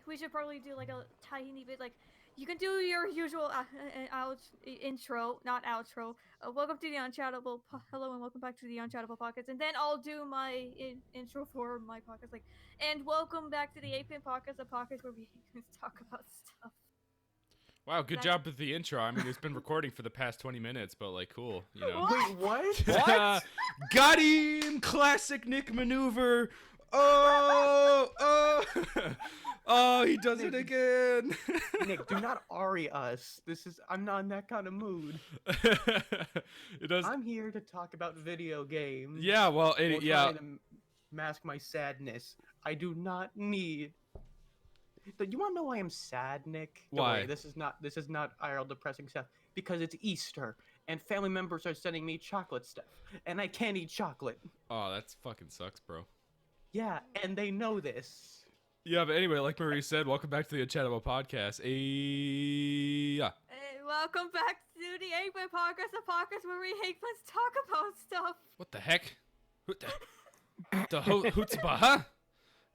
we should probably do like a tiny bit like you can do your usual intro, not outro. Welcome to the Unchatable. Hello and welcome back to the Unchatable Podcast. And then I'll do my intro for my podcast, like, and welcome back to the Eggplant Podcast, a podcast where we talk about stuff. Wow, good job with the intro. I mean, it's been recording for the past 20 minutes, but like, cool, you know. Wait, what? What? Got him! Classic Nick maneuver. Oh, he does it again. Nick, do not Ari us. I'm not in that kind of mood. It does. I'm here to talk about video games. Yeah, well, Trying to mask my sadness. I do not need. But you want to know why I'm sad, Nick? Don't Why? worry, this is not IRL depressing stuff. Because it's Easter and family members are sending me chocolate stuff, and I can't eat chocolate. Oh, that fucking sucks, bro. Yeah, and they know this. Yeah, but anyway, like Marie said, welcome back to the Unchatable Podcast. Yeah. Welcome back to the Eggplant Podcast, a podcast where we eggplants talk about stuff. What the heck? The chutzpah, huh?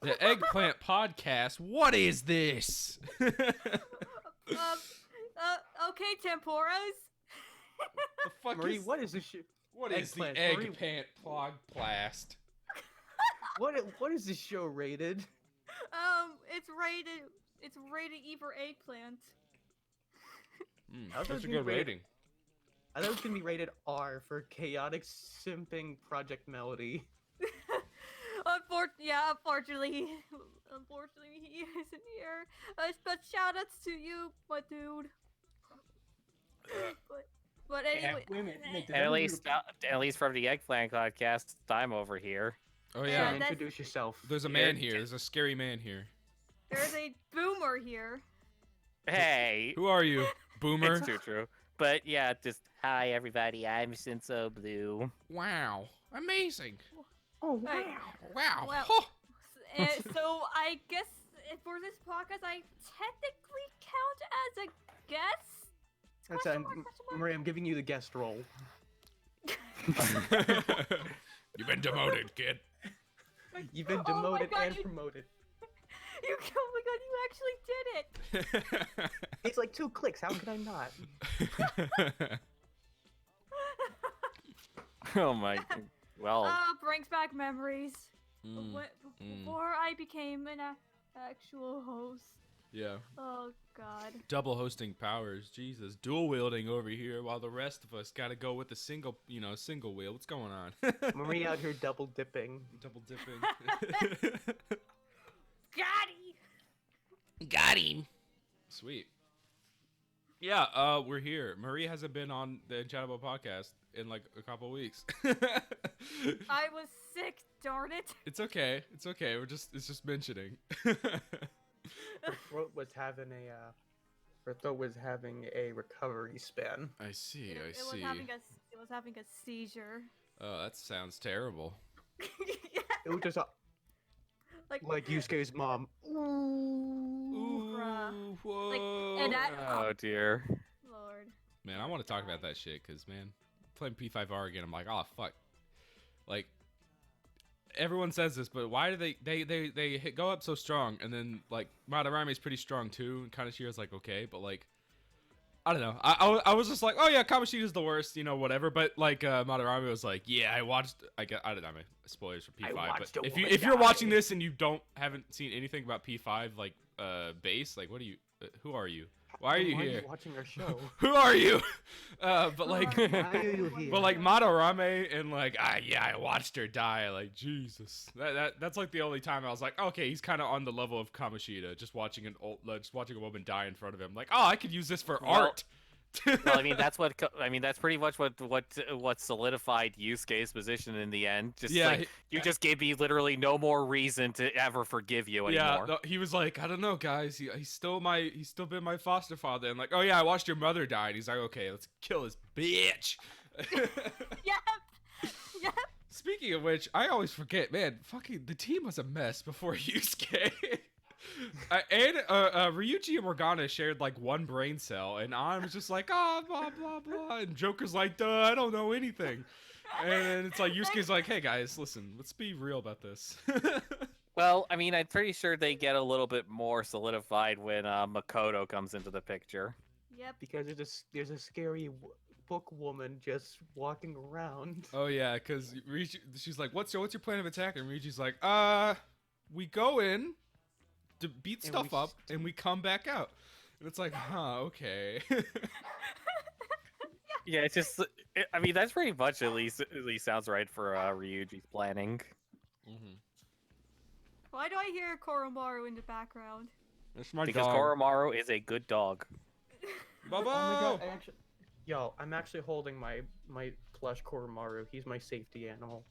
The Eggplant Podcast. What is this? Okay, temporas. The fuck Marie, is what is this shit? what is the Eggplant, Marie? Eggplant Podcast? What is this show rated? It's rated E for eggplant. How's That's it a good rated? rating. I thought it was gonna be rated R for chaotic simping Project Melody. Unfortunately, he isn't here. But shoutouts to you, my dude. But anyway, wait a minute, Nick, did At least from the Eggplant Podcast, I'm over here. Oh Yeah, yeah. that's- introduce yourself. There's a man here. There's a scary man here. there's a boomer here. Hey, Who are you, Boomer? it's too true. But yeah, just hi everybody. I'm Shinso Blue. Wow. Amazing. Oh Hey. Wow. Well, Huh. So I guess for this podcast, I technically count as a guest. That's Question mark, question mark? Marie, I'm giving you the guest role. You've been demoted, kid. You've been Oh my demoted God, and you- promoted. Oh my god, you actually did it! It's like 2 clicks. How could I not? Oh my. Well, Brings back memories. Mm, Before I became an actual host. yeah. Oh god. Double hosting powers. Jesus. Dual wielding over here while the rest of us gotta go with the single wheel. What's going on? Marie out here double dipping. Double dipping. Got him! Sweet. Yeah, we're here. Marie hasn't been on the Unchatable Podcast in like a couple weeks. I was sick, darn it. It's okay. It's okay. It's just mentioning. Her throat was having a recovery span. I see. I It see. was having a seizure. Oh, that sounds terrible. Yeah, It was just like Yusuke's mom. Ooh, Bruh. whoa. and I, oh dear. Lord. Man, I want to talk about that shit because, man, playing P5R again, I'm like, oh, fuck. Like, everyone says this, but why do they go up so strong? And then, like, Madarame's pretty strong, too. And Kanashiro's like, okay, but, like, I don't know. I was just like, oh, yeah, Kamoshida's the worst, whatever. But, like, Madarame was like, yeah, I don't know, spoilers for P5. watched But a if woman you're die. watching this and you haven't seen anything about P5, like, base, like, what are you, who are you? Why are you Why here? Are you watching our show? Who are you? But like, Why Why are you here? but like Madarame and like, yeah, I watched her die. Like Jesus, that's like the only time I was like, okay, he's kind of on the level of Kamoshida, just watching a woman die in front of him. Like, oh, I could use this for Well, art. Well, I mean that's pretty much what solidified Yusuke's position in the end. Just Yeah, like you just gave me literally no more reason to ever forgive you Yeah, anymore. no, he was like, I don't know, guys. He's still been my foster father. And like, oh yeah, I watched your mother die. And he's like, okay, let's kill this bitch. Yep. Speaking of which, I always forget, man. Fucking the team was a mess before Yusuke. And Ryuji and Morgana shared like one brain cell, and I was just like, blah blah blah, and Joker's like, duh, I don't know anything. And it's like Yusuke's like, hey guys, listen, let's be real about this. Well, I mean, I'm pretty sure they get a little bit more solidified when Makoto comes into the picture. Yep. Because there's a scary book woman just walking around. Oh yeah, because she's like, what's your plan of attack? And Ryuji's like, we go in to beat And stuff we up and we come back out. And it's like, huh, okay. Yeah, it's just. I mean, that's pretty much at least sounds right for Ryuji's planning. Mm-hmm. Why do I hear Koromaru in the background? That's my Because dog. Koromaru is a good dog. Bobo! Oh my god! I'm actually holding my plush Koromaru. He's my safety animal.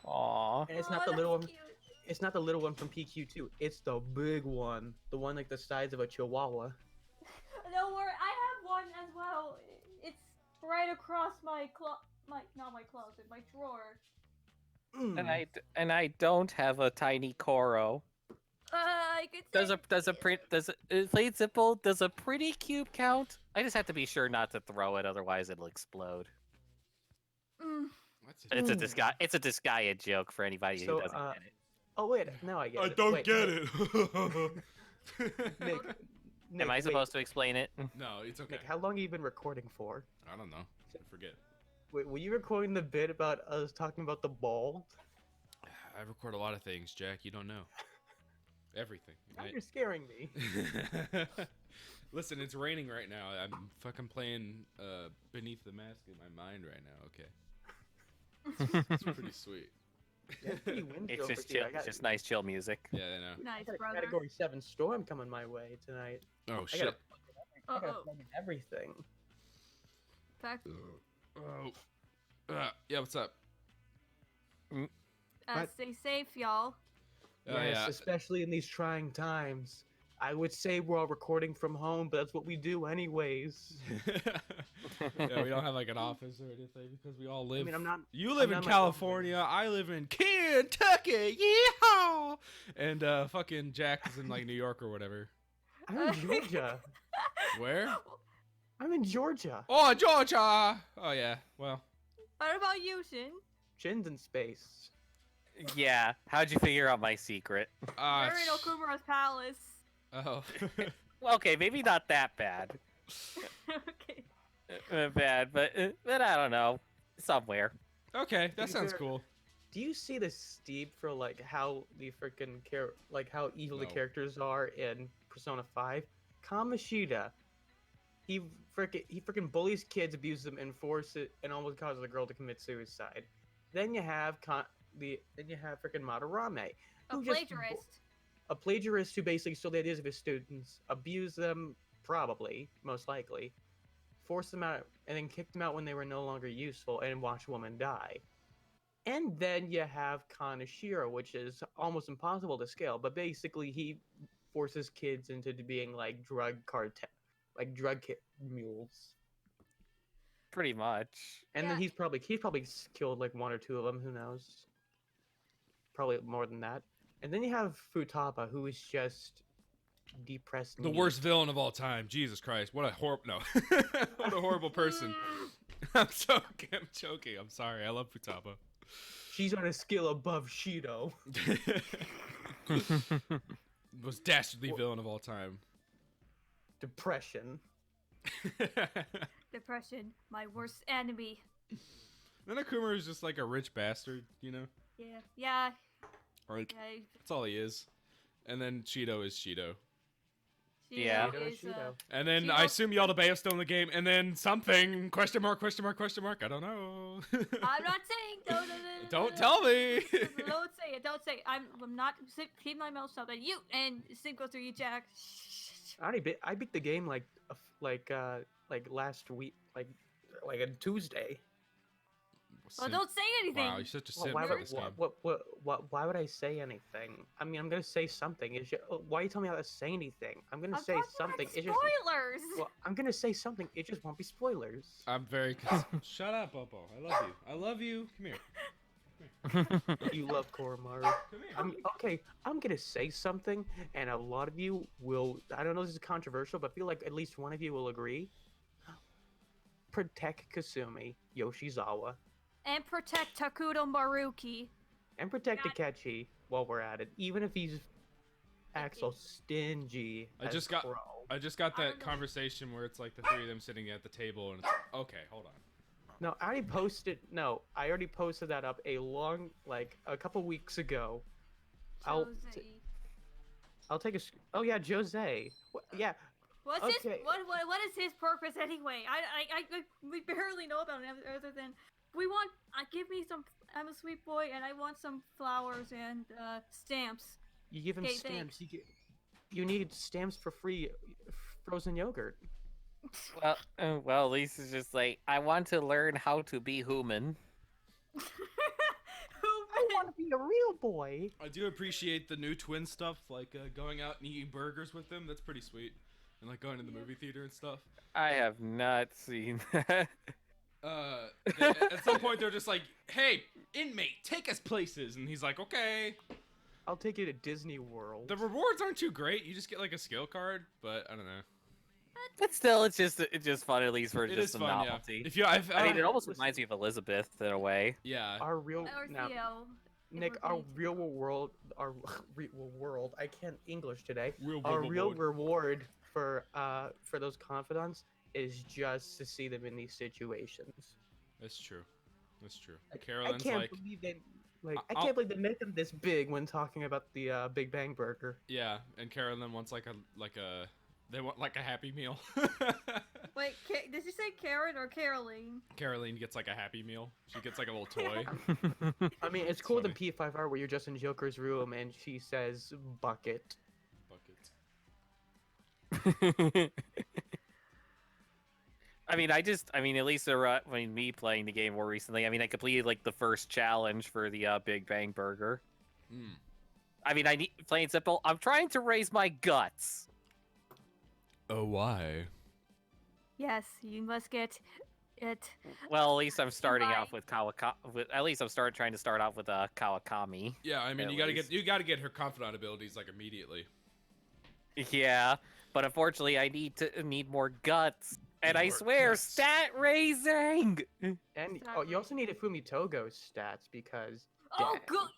Aww. And it's Oh, not the that's little one. cute. It's not the little one from PQ2. It's the big one. The one like the size of a chihuahua. Don't worry, I have one as well. It's right across my not my closet, my drawer. Mm. And I don't have a tiny Koro. I could Does say a plate simple? Does a pretty cube count? I just have to be sure not to throw it, otherwise it'll explode. Mm. It's a Disgaea joke for anybody who So, doesn't get it. Oh wait, now I get I it. don't Wait, get Nick, it. Nick, Am I supposed to explain it? No, it's okay. Nick, how long have you been recording for? I don't know. I forget. Wait, were you recording the bit about us talking about the ball? I record a lot of things, Jack. You don't know. Everything. Now you're scaring me. Listen, it's raining right now. I'm fucking playing Beneath the Mask in my mind right now, okay? It's pretty sweet. Yeah, it's pretty windy It's over just here. chill. It's just nice, chill music. Yeah, I know. Nice, I got a brother. Category 7 storm coming my way tonight. Oh, I shit. gotta Uh-oh. plug in everything. Fact, Oh. Yeah, what's up? What? stay safe, y'all. Oh, Yes, yeah. especially in these trying times. I would say we're all recording from home, but that's what we do anyways. Yeah, we don't have like an office or anything because we all live. I mean, I'm not. You live I'm in not my own California. I live in Kentucky. Yeehaw! And fucking Jack is in like New York or whatever. I'm in Georgia. Where? I'm in Georgia. Oh, Georgia. Oh yeah. Well. What about you, Shin? Chin's in space. Yeah. How'd you figure out my secret? You're in Okumura's palace. Oh. Well, okay, maybe not that bad. Okay. Bad, but I don't know. Somewhere. Okay, that sounds fair- cool. Do you see the steep for like how the freaking how evil the No. characters are in Persona 5? Kamoshida. He freaking bullies kids, abuses them, and almost causes a girl to commit suicide. Then you have freaking Madarame, A who just plagiarist. a plagiarist who basically stole the ideas of his students, abused them, probably, most likely, forced them out, and then kicked them out when they were no longer useful, and watched a woman die. And then you have Kaneshiro, which is almost impossible to scale, but basically he forces kids into being like drug mules. Pretty much. And then Yeah. he's probably killed like one or two of them. Who knows? Probably more than that. And then you have Futaba, who is just depressed. The neat. worst villain of all time. Jesus Christ. What a horrible. No. What a horrible person. I'm joking. I'm sorry. I love Futaba. She's on a scale above Shido. Most dastardly villain of all time. Depression. Depression, my worst enemy. Then Akuma is just like a rich bastard, you know? Yeah. Yeah. Like, Yeah. that's all he is. And then Cheeto is Cheeto. Yeah. Shido, Is, Shido. And then Cheeto- I assume Yaldabao's still in the game. And then something, question mark. I don't know. I'm not saying. No. Don't tell me. Don't say it. Don't say it. I'm not. Keep my mouth shut. And you and sync goes through you, Jack. I beat the game like last week, like a Tuesday. Well, don't say anything. Wow, you're such a Well, simp why, for would, this game. why would I say anything? I mean, I'm gonna say something. Why you tell me how to say anything? I'm gonna I'm say talking something. about It's just spoilers. well, I'm gonna say something. It just won't be spoilers. I'm very. Shut up, Bobo. I love you. Come here. You love Koromaru. Come here. I'm gonna say something, and a lot of you will. I don't know if this is controversial, but I feel like at least one of you will agree. Protect Kasumi, Yoshizawa, And protect Takuto Maruki. and protect God. Akechi. while we're at it, even if he's acts so stingy. I as just got Crow. I just got I that don't know. conversation where it's like the three of them sitting at the table and it's okay, hold on. No, I already posted. No, I already posted that up a couple weeks ago. Jose. I'll take a. Oh yeah, Jose. Yeah, What's Okay. what is his purpose anyway? We barely know about him other than give me some. I'm a sweet boy and I want some flowers and stamps. you give him Okay, stamps. thanks. You need stamps for free frozen yogurt. Well, at least it's just like I want to learn how to be human. I want to be a real boy. I do appreciate the new twin stuff, like going out and eating burgers with them. That's pretty sweet. And like going to the movie theater and stuff. I have not seen that. At some point they're just like, "Hey, inmate, take us places," and he's like, "Okay." I'll take you to Disney World. The rewards aren't too great. You just get like a skill card, but I don't know. But still, it's just fun at least for It just is some fun, novelty. yeah. If you, I've, I mean, it Uh, almost listen. reminds me of Elizabeth in a way. yeah. Our real Or now, Theo. Nick, we're our going to- real world, our real world. I can't English today. Real Our real reward. reward for those confidants is just to see them in these situations. That's true. That's true. I Carolyn's can't like, believe they I- I'll- can't believe they make them this big when talking about the Big Bang Burger. yeah, and Carolyn wants they want like a Happy Meal. Wait, did you say Karen or Caroline? Caroline gets like a Happy Meal. She gets like a little toy. I mean, it's It's cooler than funny. P5R where you're just in Joker's room and she says bucket. Bucket. I mean, at least me playing the game more recently, I mean, I completed like the first challenge for the Big Bang Burger. Mm. I mean, plain simple, I'm trying to raise my guts. Oh, why? Yes, you must get it. Well, at least I'm starting Right. off with trying to start off with Kawakami. Yeah, I mean, At least. you gotta get her confidant abilities like immediately. Yeah, but unfortunately, I need more guts. And I More swear, guts. stat raising. And Exactly. you also need a Fumitogo's stats because Oh, Dang. good.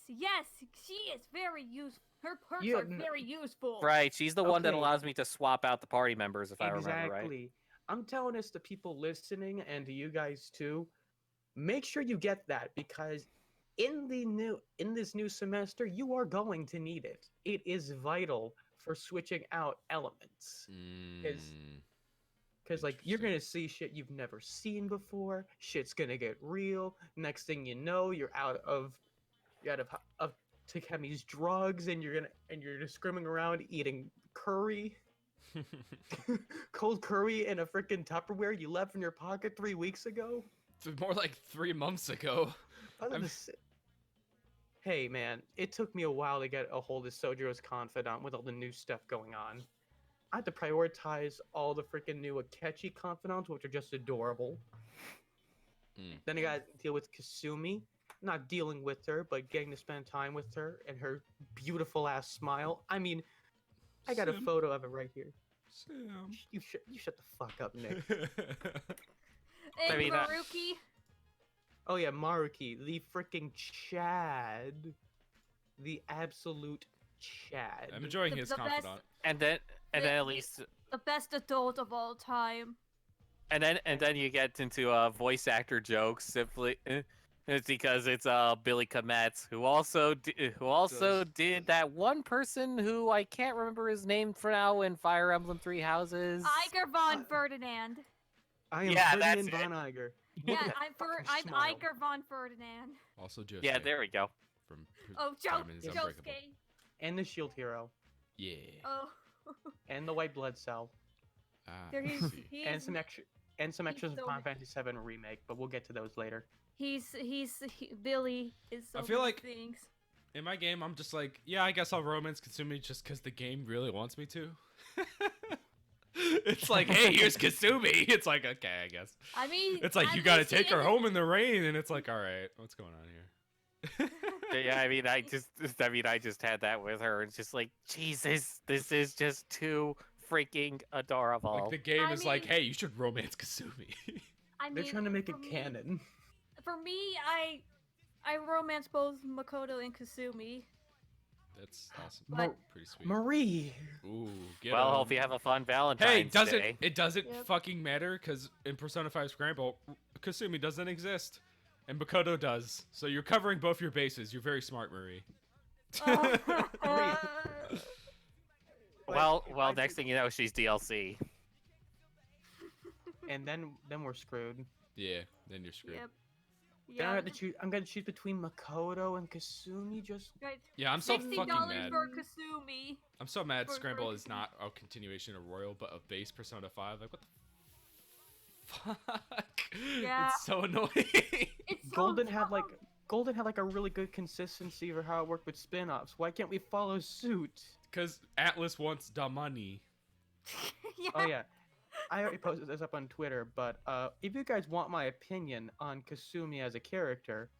Yes, she is very useful. Her perks You- are very useful. Right, she's the one that Okay. allows me to swap out the party members if I remember right. exactly. I'm telling this to people listening and to you guys too. Make sure you get that because in this new semester you are going to need it. It is vital for switching out elements. Because like you're Interesting. gonna see shit you've never seen before. Shit's gonna get real. Next thing you know, you're out of Takemi's drugs, and you're just scrimming around eating curry, cold curry in a freaking Tupperware you left in your pocket 3 weeks ago. It's more like 3 months ago. I'm- Hey man, it took me a while to get a hold of Sojiro's confidant with all the new stuff going on. I had to prioritize all the freaking new Akechi confidants, which are just adorable. Mm. Then I got to deal with Kasumi. Not dealing with her, but getting to spend time with her and her beautiful ass smile. I mean, I got a Sam. photo of it right here. Sam. You shut the fuck up, Nick. And I mean, Maruki. Oh yeah, Maruki, the freaking Chad, the absolute Chad. I'm enjoying The- his the best- confidant. And then The- at least The best adult of all time. and then you get into voice actor jokes simply. It's because it's Billy Kometz who also did that one person who I can't remember his name for now in Fire Emblem Three Houses. Iger von Ferdinand. I am Yeah, Ferdinand that's von Iger. Look Yeah, at that I'm fucking smile. Iger von Ferdinand. Also, just Yeah, there we go. from Oh, Diamond is Unbreakable. Josuke. And the Shield Hero. Yeah. Oh, And the White Blood Cell. Ah, there I he's see. And some extras he's from so Final Fantasy VII Remake, but we'll get to those later. Billy is so I feel many like- things. In my game, I'm just like, yeah, I guess I'll romance Kasumi just because the game really wants me to. It's like, hey, here's Kasumi. It's like, okay, I guess. I mean, It's like at you gotta least he take her isn't- home in the rain, and it's like, all right, what's going on here? Yeah, I mean, I just had that with her. It's just like, Jesus, this is just too freaking adorable. Like the game I is like, mean- hey, you should romance Kasumi. I They're mean, trying to make it for me- canon. For me, I romance both Makoto and Kasumi. That's awesome. But- Pretty sweet. Marie. Ooh, get Well, 'em. hope you have a fun Valentine's Hey, Day. it doesn't Yep. fucking matter because in Persona 5 Scramble, Kasumi doesn't exist, and Makoto does. So you're covering both your bases. You're very smart, Marie. Well, If well. I Next did- thing you know, she's DLC. And then we're screwed. Yeah, then you're screwed. Yep. Then I Yeah. have to choose. I'm gonna choose between Makoto and Kasumi. Just Right. Yeah, I'm so fucking $60 mad. for Kasumi. I'm so mad for Scramble is Kasumi. not a continuation of Royal, but a base Persona 5. Like, what the fuck? Yeah. It's so annoying. It's so Golden had dumb. like a really good consistency for how it worked with spin-offs. Why can't we follow suit? Because Atlas wants the money. Yeah. Oh yeah, I already posted this up on Twitter. But if you guys want my opinion on Kasumi as a character,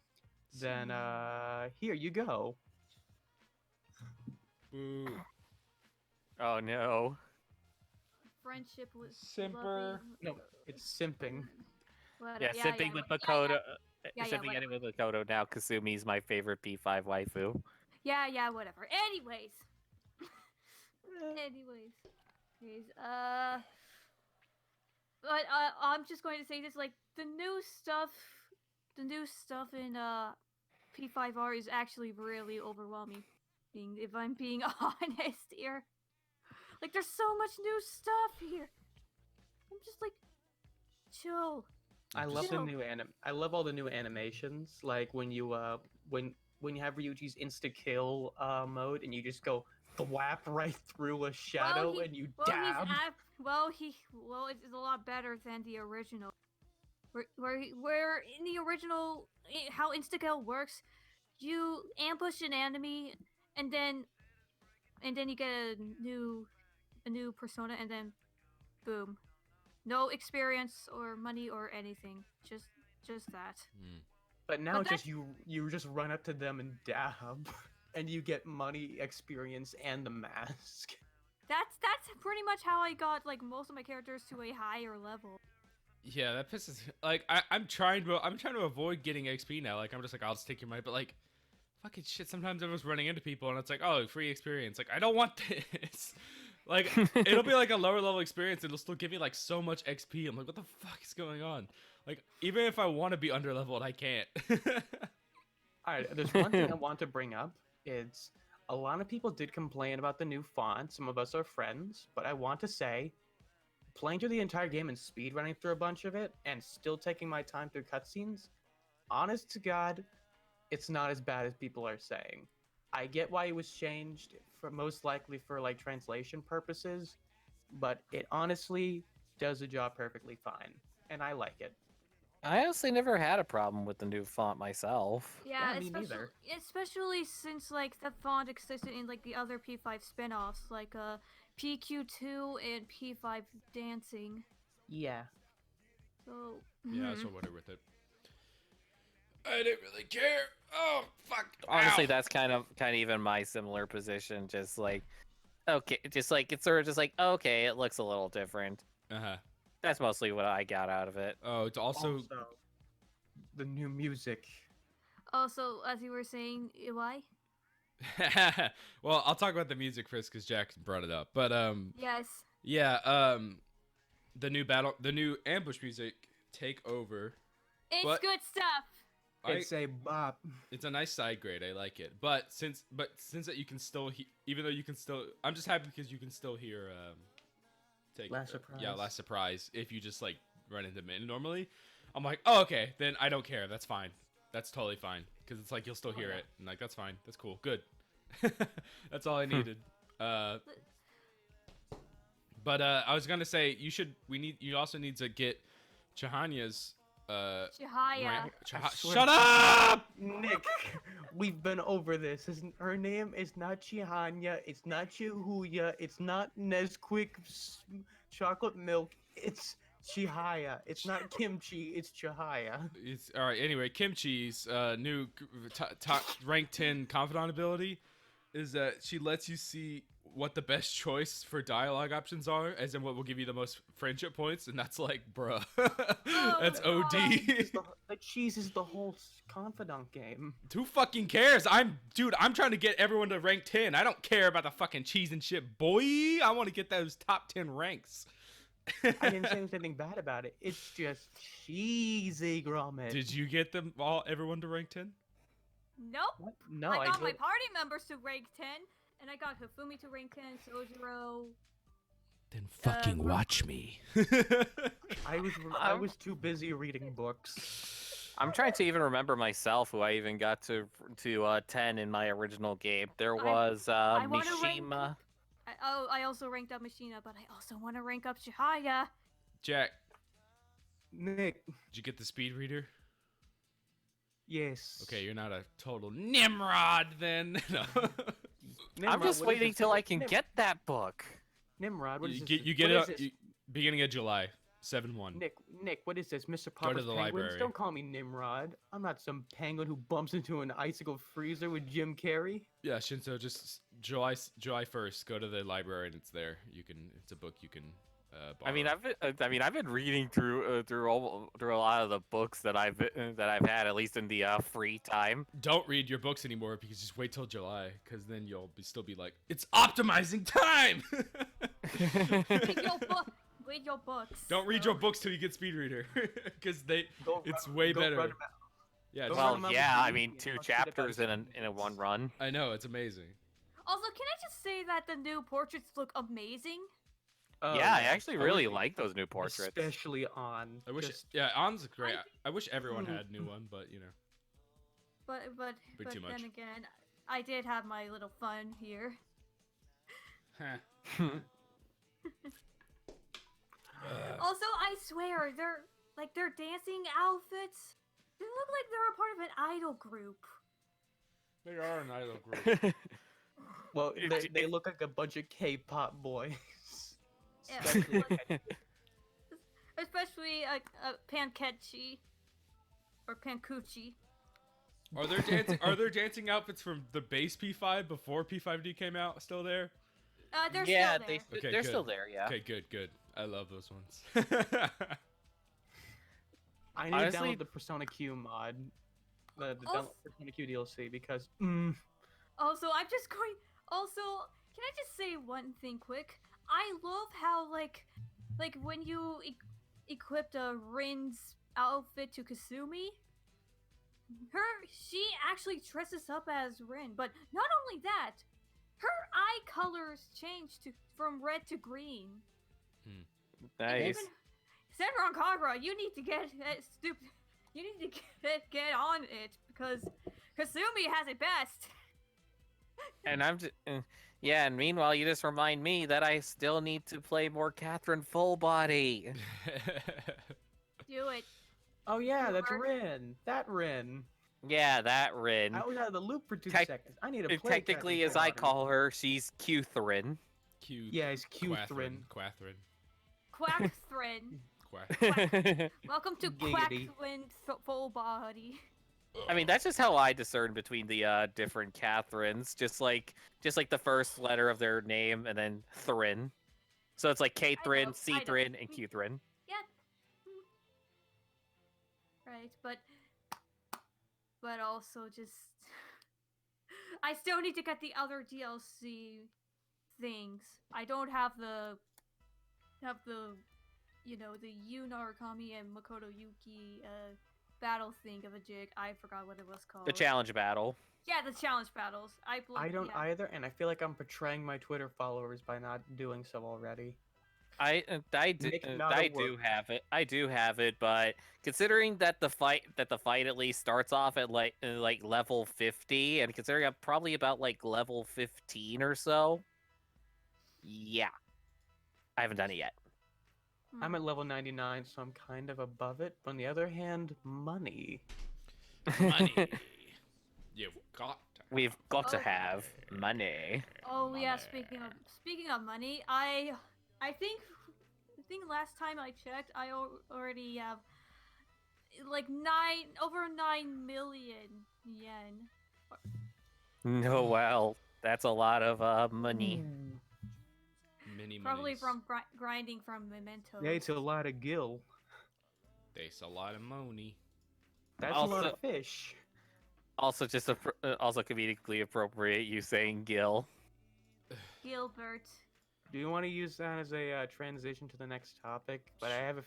then here you go. Boo. Oh no. Friendship with Simper. loving- No, it's simping. Yeah, sipping with Makoto. Sipping whatever. with Makoto now. Kasumi's my favorite P5 waifu. Yeah, whatever. Anyways. Anyways. But I'm just going to say this, like, the new stuff in P5R is actually really overwhelming, if I'm being honest here. Like, there's so much new stuff here. I'm just like, chill. I love the Chill. new I love all the new animations. Like when you when you have Ryuji's insta kill mode and you just go thwap right through a shadow he- and you Well, dab. it's a lot better than the original. Where in the original, how insta-kill works, you ambush an enemy and then you get a new persona and then boom, no experience or money or anything, just that. But now But just you just run up to them and dab, and you get money, experience, and the mask. That's pretty much how I got like most of my characters to a higher level. Yeah, that pisses. Like, I'm trying to avoid getting XP now. Like, I'm just like, I'll just take your money. But like, fucking shit. Sometimes I was running into people and it's like, oh, free experience. Like, I don't want this. Like, it'll be like a lower level experience. It'll still give me like so much XP. I'm like, what the fuck is going on? Like, even if I want to be under leveled, I can't. All right, there's one thing I want to bring up. It's a lot of people did complain about the new font. Some of us are friends, but I want to say, playing through the entire game and speedrunning through a bunch of it, and still taking my time through cutscenes, honest to God, it's not as bad as people are saying. I get why it was changed, for most likely for like translation purposes, but it honestly does the job perfectly fine, and I like it. I honestly never had a problem with the new font myself. Yeah, Yeah, me neither. especially since like the font existed in like the other P5 spin-offs, like PQ2 and P5 Dancing. Yeah. So Yeah, so whatever with it. I didn't really care. Oh fuck. Honestly, Ow. that's kind of even my similar position. Just like, okay, just like it's sort of just like, okay, it looks a little different. Uh-huh. That's mostly what I got out of it. Oh, it's also the new music. also, as you were saying, why? well, I'll talk about the music first because Jackson brought it up. But Yes. yeah, the new ambush music take over. It's But- good stuff. It's a bop. It's a nice side grade. I like it. But since that you can still even though you can still, I'm just happy because you can still hear Last Surprise. Yeah, Last Surprise. If you just like run into Min normally, I'm like, oh okay, then I don't care. That's fine. That's totally fine because it's like you'll still hear it and like that's fine. That's cool. Good. That's all I needed. But I was gonna say you also need to get Chahanya's Chihaya. swear- Shut up! Nick, we've been over this. Her name is not Chihanya. It's not Chihuya. It's not Nesquik chocolate milk. It's Chihaya. It's not kimchi. It's Chihaya. It's all right. Anyway, Kimchi's new top rank 10 confidant ability is that she lets you see what the best choice for dialogue options are, as in what will give you the most friendship points, and that's like, bruh, that's OD. That cheeses the whole confidant game. Who fucking cares? I'm trying to get everyone to rank 10. I don't care about the fucking cheese and shit, boy. I want to get those top 10 ranks. I didn't say anything bad about it. It's just cheesy, Gromit. Did you get everyone to rank 10? Nope. What? No, I got my did. party members to rank 10, and I got Hifumi to rank 10, Sojiro. Then fucking watch me. I was too busy reading books. I'm trying to even remember myself who I even got to 10 in my original game. There was I wanna rank- Mishima. I also ranked up Machina, but I also want to rank up Chihaya. Jack, Nick, did you get the speed reader? yes. Okay, you're not a total Nimrod then. No. Nimrod, I'm just what is waiting this? till I can get that book. Nimrod, what is You this? get What it is this? beginning of July, 7/1. Nick, what is this? Mr. Go to Popper's the Penguins? library. Don't call me Nimrod. I'm not some penguin who bumps into an icicle freezer with Jim Carrey. Yeah, Shinzo, just July 1st, go to the library and it's there. It's a book you can borrow. I've been reading through a lot of the books that I've had, at least in the free time. Don't read your books anymore because just wait till July, because then you'll still be like, it's optimizing time. Read your books. Don't read your books till you get speed reader, because it's way Go better. run 'em out. Yeah, Go just- run Well, 'em out yeah, with I me, mean, and 2 I'll shit about chapters in it. a one run. I know, it's amazing. Also, can I just say that the new portraits look amazing? Oh, Yeah, I actually I really wish- like those new portraits. Especially on. I wish, just- yeah, On's great. I- I wish everyone had a new one, but you know. But too much. then again, I did have my little fun here. Huh. Also, I swear, their dancing outfits. They look like they're a part of an idol group. They are an idol group. Well, It- they look like a bunch of K-pop boys. Yeah, Especially- especially Pankechi or Pankuchi. Are there dancing outfits from the base P5 before P5D came out still there? They're Yeah, still there. Okay, they're good. still there. Yeah. Okay, good. I love those ones. I need to Honestly- download the Persona Q mod. The Also- Persona Q DLC because Also, I'm just going. Also, can I just say one thing quick? I love how like when you equipped a Rin's outfit to Kasumi, she actually dresses up as Rin. But not only that, her eye colors changed from red to green. Nice. Senran Kagura, you need to get stupid. You need to get on it because Kasumi has it best. And I'm just, yeah. And meanwhile, you just remind me that I still need to play more Catherine Full Body. Do it. oh yeah, that's Or- Rin. That Rin. Yeah, that Rin. I was out of the loop for 2 Tec- seconds. I need to play. Technically, Catherine as I Full Body. call her, she's Cuthrin. Cute. Yeah, it's Q-Thrin. Quathrin. Quackthrin. Quath. Welcome to Giggity. Quackthrin Full Body. I mean, that's just how I discern between the different Catherines. Just like the first letter of their name and then Thrin. So it's like K-Thrin, I know. C-Thrin, and Q-Thrin. Yeah. Right, but also just I still need to get the other DLC things. I don't have the the Yu Narukami and Makoto Yuki battle thing of a jig. I forgot what it was called. The challenge battle. Yeah, the challenge battles. I don't yeah. either, and I feel like I'm betraying my Twitter followers by not doing so already. I do Nick, not a word. have it. I do have it, but considering that the fight at least starts off at like level 50, and considering I'm probably about like level 15 or so, yeah, I haven't done it yet. I'm at level 99, so I'm kind of above it. But on the other hand, money. Money. You've got to. We've got to Oh. have money. Oh yeah, Money. speaking of money, I think last time I checked, I already have like over 9 million yen. No, well, that's a lot of money. Mini Probably monies. from grinding from mementos. Yeah, it's a lot of gill. There's a lot of money. That's a lot of fish. Also, just also comedically appropriate you saying Gil. Gilbert. Do you want to use that as a transition to the next topic? But I have a.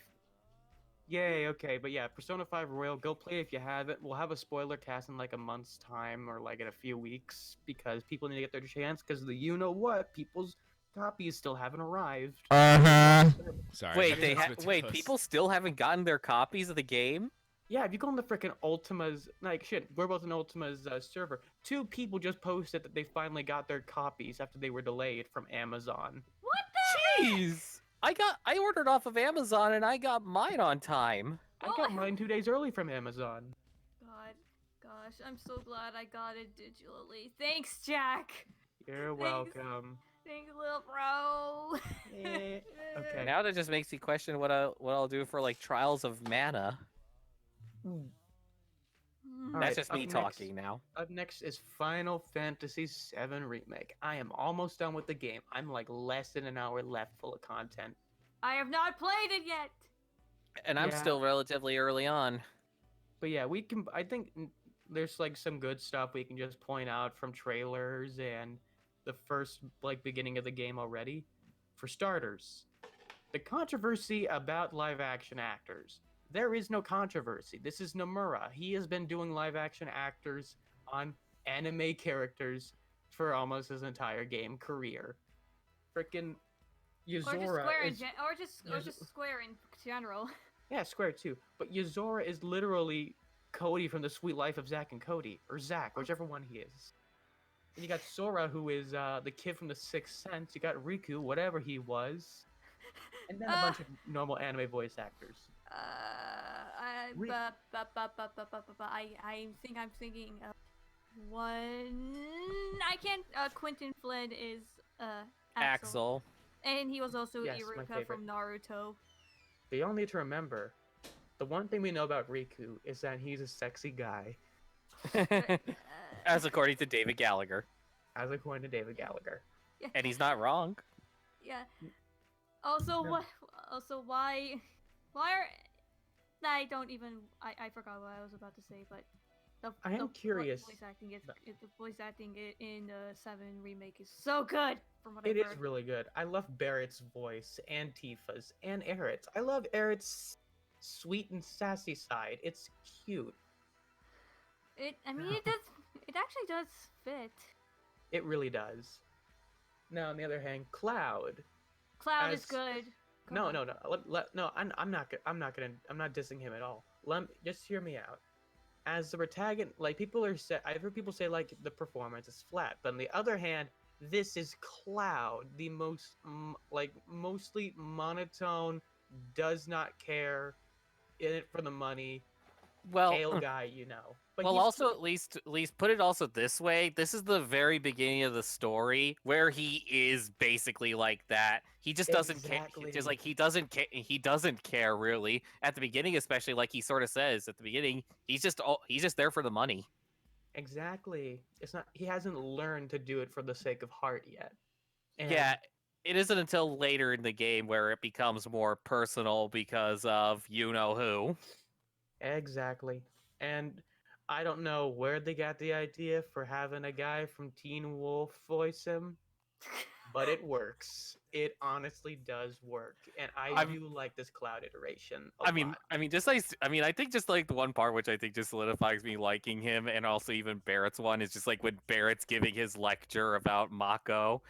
Yay, okay, but yeah, Persona 5 Royal, go play it if you have it. We'll have a spoiler cast in like a month's time or like in a few weeks because people need to get their chance because the you know what, people's copies still haven't arrived. Sorry. Wait, people still haven't gotten their copies of the game? Yeah, if you go on the freaking Ultima's, like shit, we're both in Ultima's server. 2 people just posted that they finally got their copies after they were delayed from Amazon. What the heck? Jeez! I ordered off of Amazon and I got mine on time. I got mine 2 days early from Amazon. Gosh, I'm so glad I got it digitally. Thanks, Jack. You're Thanks. welcome. Thanks, little bro. Okay. Now that just makes me question what I'll do for like Trials of Mana. All That's right, just me up talking now. Up next is Final Fantasy VII Remake. I am almost done with the game. I'm like less than an hour left full of content. I have not played it yet. And I'm Yeah. still relatively early on. But yeah, I think there's like some good stuff we can just point out from trailers and the first like beginning of the game already. For starters, the controversy about live action actors. There is no controversy. This is Nomura. He has been doing live action actors on anime characters for almost his entire game career. Frickin' Yuzora Or just Square in general. Yeah, Square too. But Yuzora is literally Cody from The Sweet Life of Zack and Cody, or Zack, whichever one he is. And you got Sora, who is the kid from The Sixth Sense. You got Riku, whatever he was, and then a bunch of normal anime voice actors. I think I'm thinking of one. I can't. Quentin Flynn is Axel, and he was also Yes, my Iruka favorite. from Naruto. But you all need to remember, the one thing we know about Riku is that he's a sexy guy, As according to David Gallagher. as according to David Gallagher. And he's not wrong. Yeah. Also, No. what? Also, why? Are? I don't even. I forgot what I was about to say, but. I am curious. Voice acting in the 7 remake is so good. From what It I've is heard. really good. I love Barrett's voice, and Tifa's, and Aerith's. I love Aerith's sweet and sassy side. It's cute. I mean, it does. It actually does fit. It really does. Now, on the other hand, Cloud. Cloud is As- good. Come No, on. no, no. No, I'm not dissing him at all. Just hear me out. As the protagonist, like I've heard people say like the performance is flat, but on the other hand, this is Cloud, the most mostly monotone, does not care, in it for the money, pale guy, you know. But Well, he's also at least put it also this way. This is the very beginning of the story where he is basically like that. He just doesn't care. Just like he doesn't care. He doesn't care really at the beginning, especially like he sort of says at the beginning. He's just there for the money. exactly. It's not. He hasn't learned to do it for the sake of heart yet. And Yeah, it isn't until later in the game where it becomes more personal because of you know who. Exactly. And I don't know where they got the idea for having a guy from Teen Wolf voice him, but it works. It honestly does work, and I do like this Cloud iteration. I think just like the one part which I think just solidifies me liking him, and also even Barrett's one is just like when Barrett's giving his lecture about Mako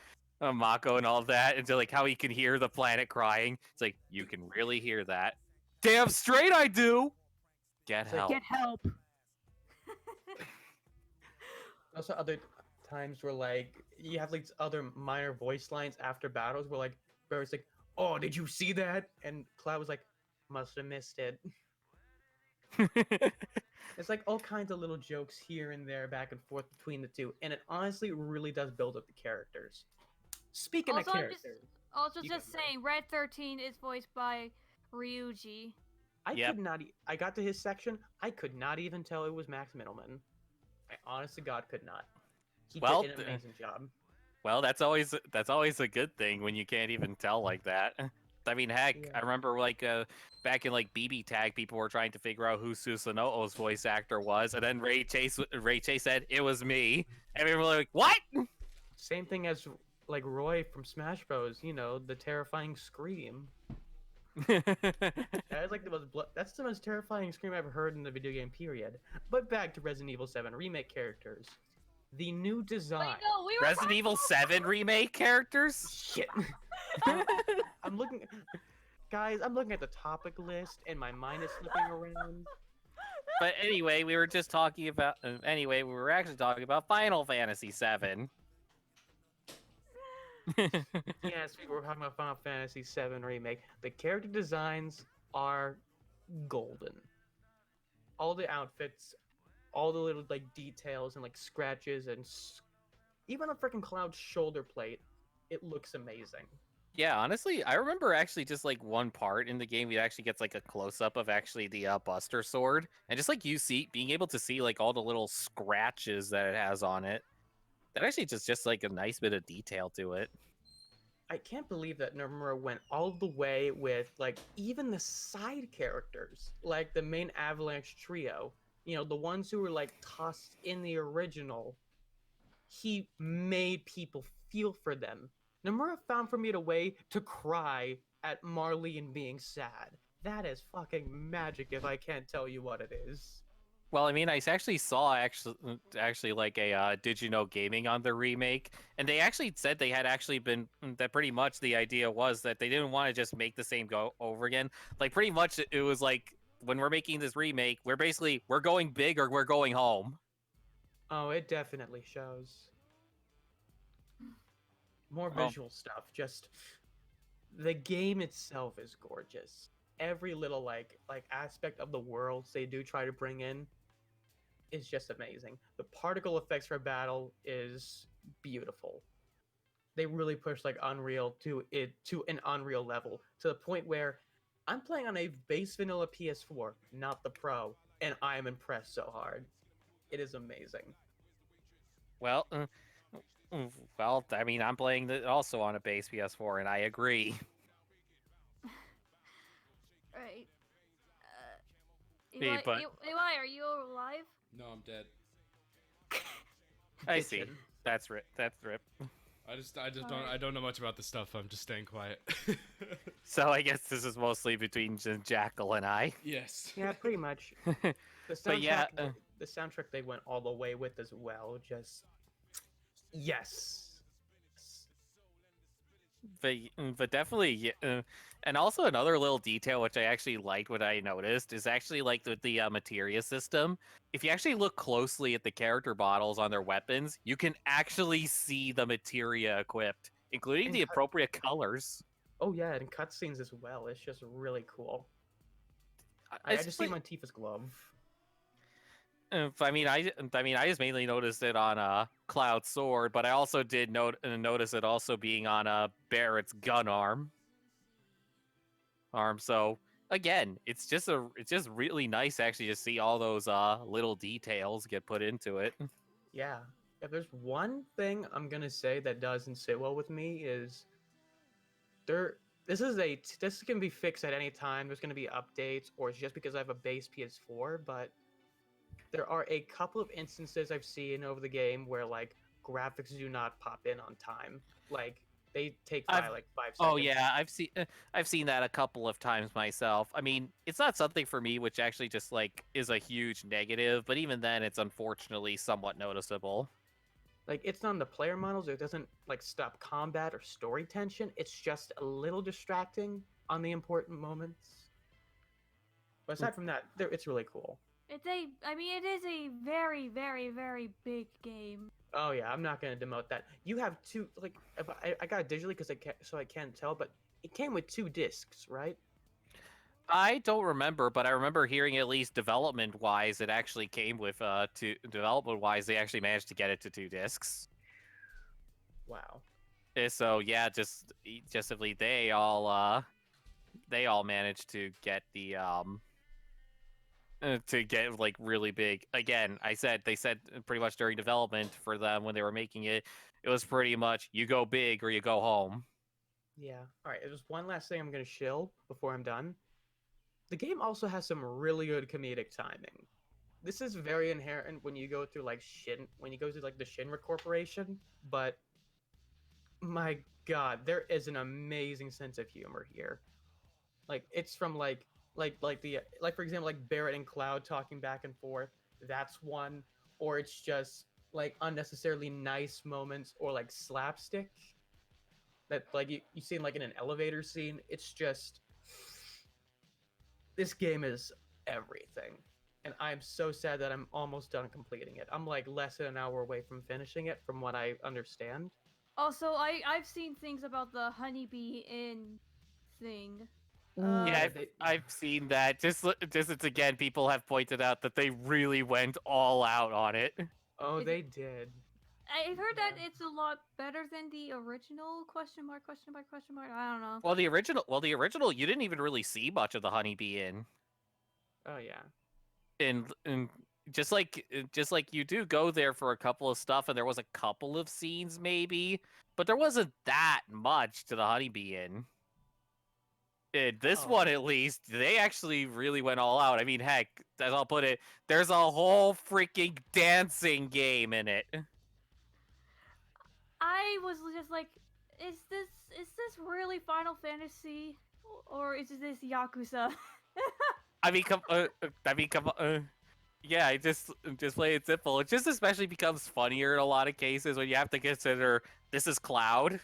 and all that, and so like how he can hear the planet crying. It's like you can really hear that. Damn straight I do. Get It's like, help. Get help. Also, other times where like you have like other minor voice lines after battles where like Barrett's like, "Oh, did you see that?" and Cloud was like, "Must have missed it." It's like all kinds of little jokes here and there, back and forth between the two, and it honestly really does build up the characters. Speaking Also, of I'm characters, Also, You just go, Mary. saying, Red 13 is voiced by Ryuji. Yep. I got to his section, I could not even tell it was Max Middleman. I honest to God could not. He Well, did an amazing job. Well, that's always a good thing when you can't even tell like that. I mean, heck, Yeah. I remember back in like BB Tag, people were trying to figure out who Susanoo's voice actor was, and then Ray Chase said it was me, and we were like, what? Same thing as like Roy from Smash Bros. You know, the terrifying scream. That is like the most. That's the most terrifying scream I've ever heard in the video game. Period. But back to Resident Evil 7 remake characters. The new design. Wait, no, we were Resident talking Evil about 7 remake characters? Shit. I'm looking, guys. I'm looking at the topic list, and my mind is slipping around. But anyway, we were just talking about. Anyway, we were actually talking about Final Fantasy 7. Yes, we were talking about Final Fantasy 7 remake. The character designs are golden. All the outfits, all the little like details and like scratches and even a freaking Cloud's shoulder plate, it looks amazing. Yeah, honestly, I remember actually just like one part in the game, it actually gets like a close up of actually the Buster Sword, and just like being able to see like all the little scratches that it has on it. That actually just like a nice bit of detail to it. I can't believe that Nomura went all the way with like even the side characters, like the main Avalanche trio. You know, the ones who were like tossed in the original. He made people feel for them. Nomura found for me a way to cry at Marlene being sad. That is fucking magic if I can't tell you what it is. Well, I mean, I actually saw actually like a Did You Know Gaming on the remake, and they actually said they had actually been that pretty much the idea was that they didn't want to just make the same go over again. Like pretty much it was like when we're making this remake, we're going big or we're going home. Oh, it definitely shows. More Oh. visual stuff. Just the game itself is gorgeous. Every little like aspect of the worlds they do try to bring in is just amazing. The particle effects for battle is beautiful. They really push like Unreal to an Unreal level to the point where I'm playing on a base vanilla PS4, not the Pro, and I am impressed so hard. It is amazing. Well, well, I mean, I'm playing also on a base PS4, and I agree. right. Hey, Eli, but- Eli, are you alive? No, I'm dead. I see. Kitchen. That's rip. I don't know much about this stuff. I'm just staying quiet. So I guess this is mostly between Jackal and I. Yes. Yeah, pretty much. The soundtrack, But yeah, the soundtrack they went all the way with as well. Just yes. But definitely, yeah, and also another little detail which I actually liked, what I noticed, is actually like the materia system. If you actually look closely at the character models on their weapons, you can actually see the materia equipped, including And the appropriate colors. Oh yeah, and cutscenes as well. It's just really cool. I It's just see pretty- Montifa's glove. I mean, I just mainly noticed it on Cloud's sword, but I also did notice it also being on Barrett's gun arm. So again, it's just really nice actually to see all those little details get put into it. Yeah. If there's one thing I'm gonna say that doesn't sit well with me is this can be fixed at any time. There's gonna be updates, or it's just because I have a base PS4, but there are a couple of instances I've seen over the game where like graphics do not pop in on time. Like they take like 5 seconds. Oh yeah, I've seen that a couple of times myself. I mean, it's not something for me which actually just like is a huge negative, but even then, it's unfortunately somewhat noticeable. Like it's not on the player models. It doesn't like stop combat or story tension. It's just a little distracting on the important moments. But aside from that, it's really cool. It is a very, very, very big game. Oh yeah, I'm not gonna demote that. You have two, like if I got it digitally because I can't tell, but it came with 2 discs, right? I don't remember, but I remember hearing at least development-wise, it actually came with development-wise, they actually managed to get it to 2 discs. Wow. So yeah, just simply they all managed to get the to get like really big. Again, they said pretty much during development for them when they were making it, it was pretty much you go big or you go home. Yeah. All right. There's one last thing I'm gonna shill before I'm done. The game also has some really good comedic timing. This is very inherent when you go through like the Shinra Corporation, but my God, there is an amazing sense of humor here. Like it's from like for example like Barrett and Cloud talking back and forth. That's one, or it's just like unnecessarily nice moments or like slapstick that like you see like in an elevator scene. It's just this game is everything. And I'm so sad that I'm almost done completing it. I'm like less than an hour away from finishing it from what I understand. Also, I've seen things about the honeybee in thing. Yeah, I've seen that. Just it's again, people have pointed out that they really went all out on it. Oh, Is they did. I've heard that Yeah. it's a lot better than the original? Question mark? Question mark? Question mark? I don't know. Well, the original, you didn't even really see much of the honeybee in, Oh yeah. and just like you do go there for a couple of stuff, and there was a couple of scenes maybe, but there wasn't that much to the honeybee in. This Oh. one, at least, they actually really went all out. I mean, heck, as I'll put it, there's a whole freaking dancing game in it. I was just like, is this really Final Fantasy, or is this Yakuza? I mean, come on. Yeah, just play it simple. It just especially becomes funnier in a lot of cases when you have to consider this is Cloud.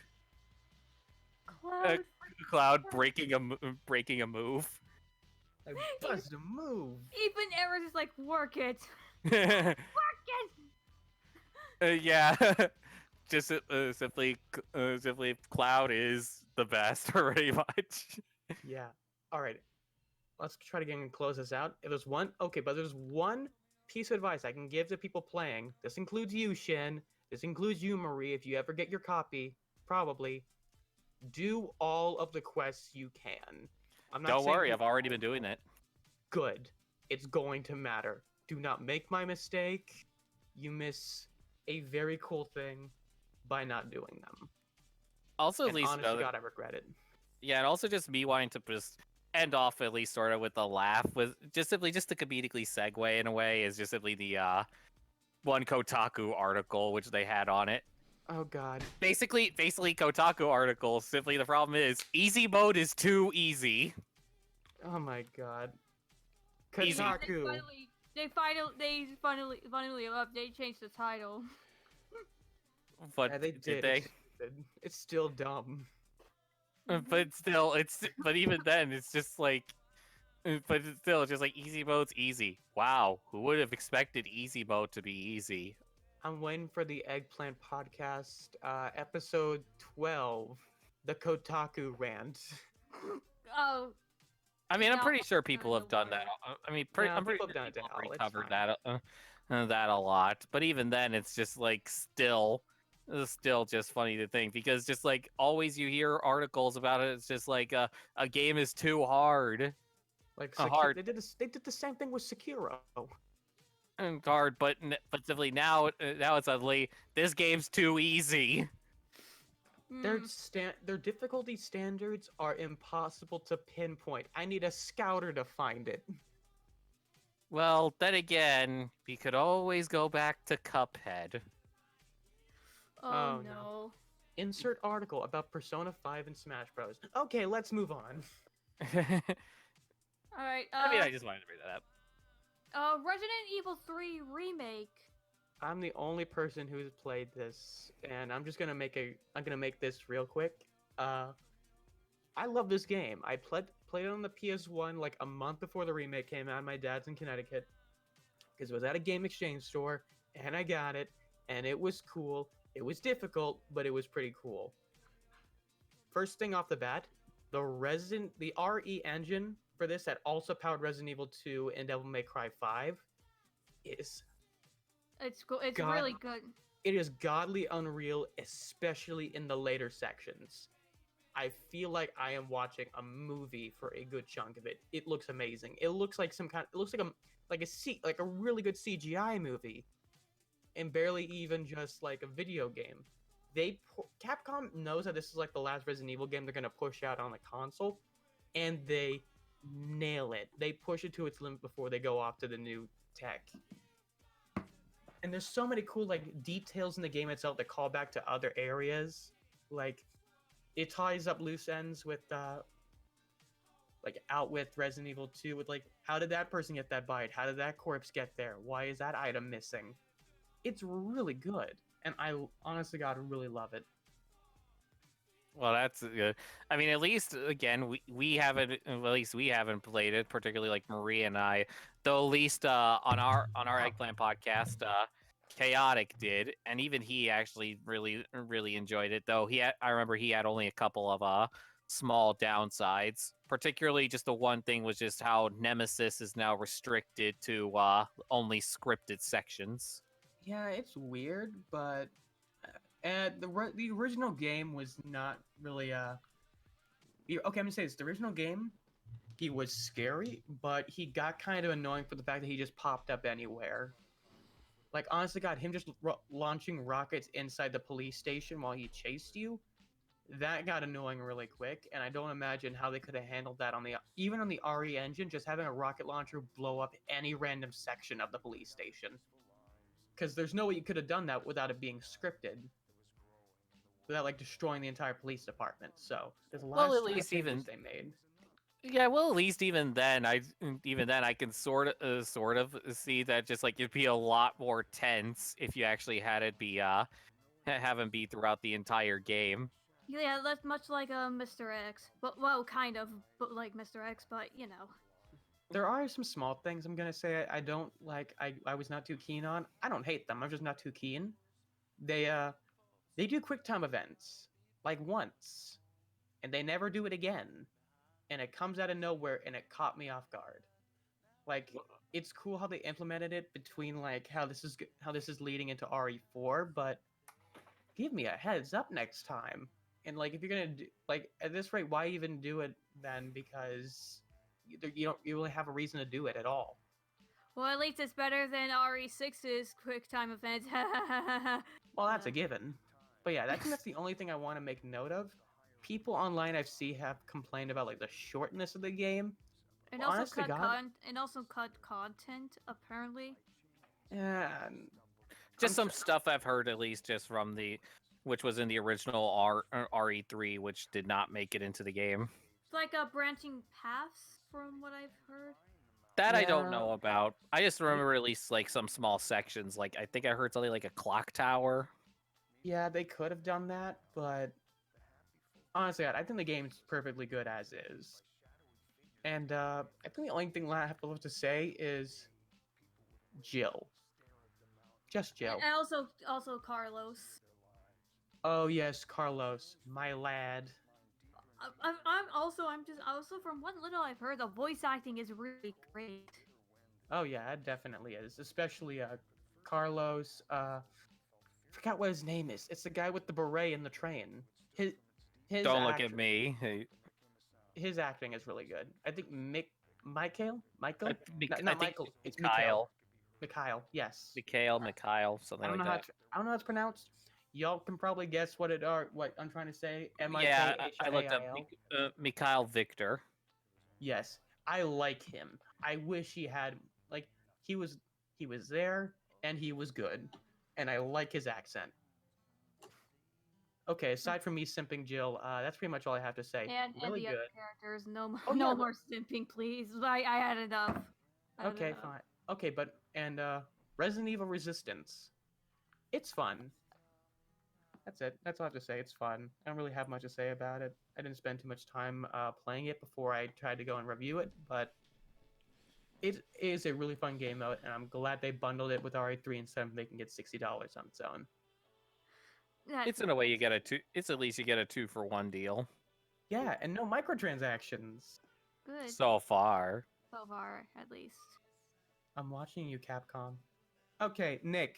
Cloud. Cloud breaking a move. I buzzed a move. Even Era's just like, work it. Work it. Yeah, just simply Cloud is the best, pretty much. Yeah. All right. Let's try to get and close this out. If there's one, okay, but there's one piece of advice I can give to people playing. This includes you, Shin. This includes you, Marie. If you ever get your copy, probably do all of the quests you can. I'm not Don't saying worry, do I've already all been doing of them. it. Good. It's going to matter. Do not make my mistake. You miss a very cool thing by not doing them. Also, at And least honest to God, I regret it. yeah, and also just me wanting to just end off at least sort of with a laugh with just to comedically segue in a way is just simply the one Kotaku article which they had on it. Oh God. Basically Kotaku article. Simply the problem is easy mode is too easy. Oh my God. Easy. Kotaku. They changed the title. But Yeah, they did. they? It's still dumb. But still, but even then, it's just like, but it's still just like easy mode's easy. Wow, who would have expected easy mode to be easy? I'm waiting for the Eggplant Podcast, episode 12, the Kotaku rant. Oh, I mean, I'm No, pretty sure people no have done that. I mean, I'm pretty people sure have done it to people hell, have it's covered fine. that a lot. But even then, it's just like still just funny to think because just like always you hear articles about it. It's just like a game is too hard. Like Hard. They did the same thing with Sekiro. And hard, but simply now it's suddenly this game's too easy. Their difficulty standards are impossible to pinpoint. I need a scouter to find it. Well, then again, we could always go back to Cuphead. Oh Oh, no. no. Insert article about Persona 5 and Smash Bros. Okay, let's move on. All right. I mean, I just wanted to bring that up. Resident Evil 3 remake. I'm the only person who's played this, and I'm just gonna make this real quick. I love this game. I played it on the PS1 like a month before the remake came out. My dad's in Connecticut because it was at a game exchange store, and I got it, and it was cool. It was difficult, but it was pretty cool. First thing off the bat, the RE engine for this that also powered Resident Evil 2 and Devil May Cry 5 is It's cool. It's God. really good. it is godly unreal, especially in the later sections. I feel like I am watching a movie for a good chunk of it. It looks amazing. It looks like like a really good CGI movie, and barely even just like a video game. Capcom knows that this is like the last Resident Evil game they're gonna push out on the console, and they nail it. They push it to its limit before they go off to the new tech. And there's so many cool like details in the game itself that call back to other areas. Like it ties up loose ends with like out with Resident Evil 2 with like how did that person get that bite? How did that corpse get there? Why is that item missing? It's really good. And I honestly God really love it. Well, that's good. I mean, at least again, we haven't at least we haven't played it, particularly like Marie and I. Though at least on our Eggplant podcast, Chaotic did, and even he actually really enjoyed it. Though I remember he had only a couple of small downsides. Particularly, just the one thing was just how Nemesis is now restricted to only scripted sections. Yeah, it's weird, but the original game was not really okay, I'm gonna say this. The original game, he was scary, but he got kind of annoying for the fact that he just popped up anywhere. Like, honestly, God, him just launching rockets inside the police station while he chased you, that got annoying really quick. And I don't imagine how they could have handled that even on the RE engine, just having a rocket launcher blow up any random section of the police station. Because there's no way you could have done that without it being scripted. Without like destroying the entire police department. So there's a lot of at least even they made. Yeah, well, at least even then I can sort of see that just like it'd be a lot more tense if you actually had it be have him be throughout the entire game. Yeah, that's much like Mr. X. But well, kind of, but like Mr. X, but you know. There are some small things I'm gonna say I don't like. I was not too keen on. I don't hate them. I'm just not too keen. They do quick time events like once, and they never do it again. And it comes out of nowhere, and it caught me off guard. Like it's cool how they implemented it between like how this is leading into RE4, but give me a heads up next time. And like if you're gonna do like at this rate, why even do it then? Because you don't really have a reason to do it at all. Well, at least it's better than RE6's quick time event. Well, that's a given. But yeah, I think that's the only thing I want to make note of. People online I've seen have complained about like the shortness of the game. And Well, also honest cut content apparently. Yeah, Just some stuff I've heard, at least just from which was in the original RE3, which did not make it into the game. It's like branching paths, from what I've heard. That I don't Yeah. know about. I just remember at least like some small sections. Like I think I heard something like a clock tower. yeah, they could have done that, but honestly, I think the game's perfectly good as is. And I think the only thing I have to say is Jill. Just Jill. And also Carlos. Oh yes, Carlos, my lad. I'm also from what little I've heard, the voice acting is really great. Oh yeah, it definitely is. Especially Carlos. Forgot what his name is. It's the guy with the beret in the train. His Don't look at me. Hey. His acting is really good. I think Michael. I Not think Michael. It's Mikhail. Mikhail. Yes. Mikhail, something I don't like know that. I don't know how it's pronounced. Y'all can probably guess what I'm trying to say. Yeah, I looked up Mikhail. Mikhail Victor. Yes, I like him. I wish he had like he was there and he was good, and I like his accent. Okay, aside from me simping Jill, that's pretty much all I have to say. And Really the good. other characters, no Oh, no yeah, more simping, please. I had enough. I had Okay, enough. fine. Okay, but Resident Evil Resistance, it's fun. That's it. That's all I have to say. It's fun. I don't really have much to say about it. I didn't spend too much time playing it before I tried to go and review it, but it is a really fun game mode, and I'm glad they bundled it with RE3 instead of making it $60 on its own. It's in a way you get a two. It's at least you get a 2-for-1 deal. Yeah, and no microtransactions. Good So far. so far, at least. I'm watching you, Capcom. Okay, Nick,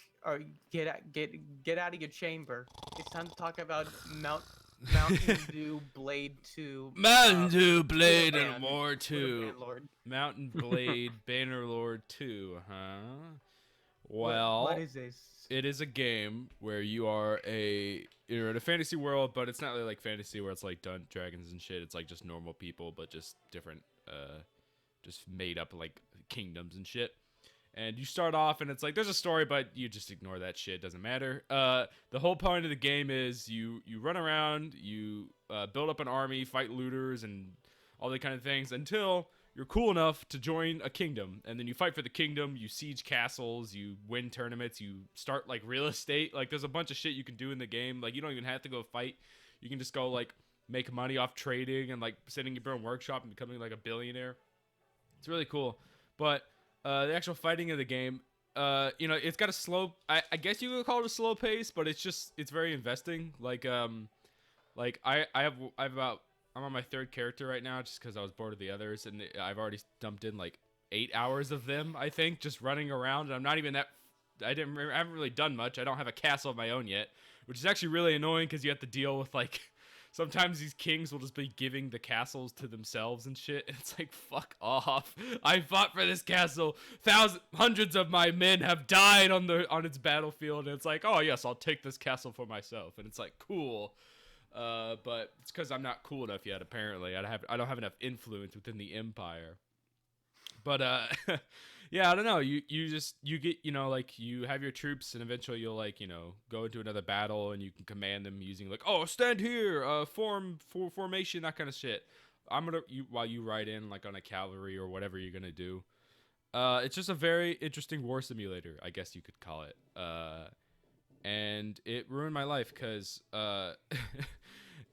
get out of your chamber. It's time to talk about Mountain Dew Blade 2. Mountain Dew Blade Band- and more with a 2. Bandlord. Mountain Blade Bannerlord 2, huh? Well, what is this? it is a game where you are a you're in a fantasy world, but it's not really like fantasy where it's like dragons and shit. It's like just normal people, but just different, just made up like kingdoms and shit. And you start off, and it's like there's a story, but you just ignore that shit. It doesn't matter. The whole point of the game is you run around, you build up an army, fight looters, and all that kind of things until you're cool enough to join a kingdom. And then you fight for the kingdom. You siege castles. You win tournaments. You start like real estate. Like there's a bunch of shit you can do in the game. Like you don't even have to go fight. You can just go like make money off trading and like setting your own workshop and becoming like a billionaire. It's really cool, but. The actual fighting of the game, it's got a slow. I guess you could call it a slow pace, but it's very investing. I'm on my third character right now, just because I was bored of the others, and I've already dumped in like 8 hours of them. I think just running around, and I'm not even that. I haven't really done much. I don't have a castle of my own yet, which is actually really annoying because you have to deal with like. Sometimes these kings will just be giving the castles to themselves and shit. And it's like, fuck off. I fought for this castle. Hundreds of my men have died on its battlefield. And it's like, oh, yes, I'll take this castle for myself. And it's like, cool. But it's because I'm not cool enough yet, apparently. I don't have enough influence within the empire. But, yeah, I don't know. You get, like you have your troops and eventually you'll like, go into another battle and you can command them using like, oh, stand here, formation, that kind of shit. While you ride in like on a cavalry or whatever you're going to do. It's just a very interesting war simulator, I guess you could call it. And it ruined my life because,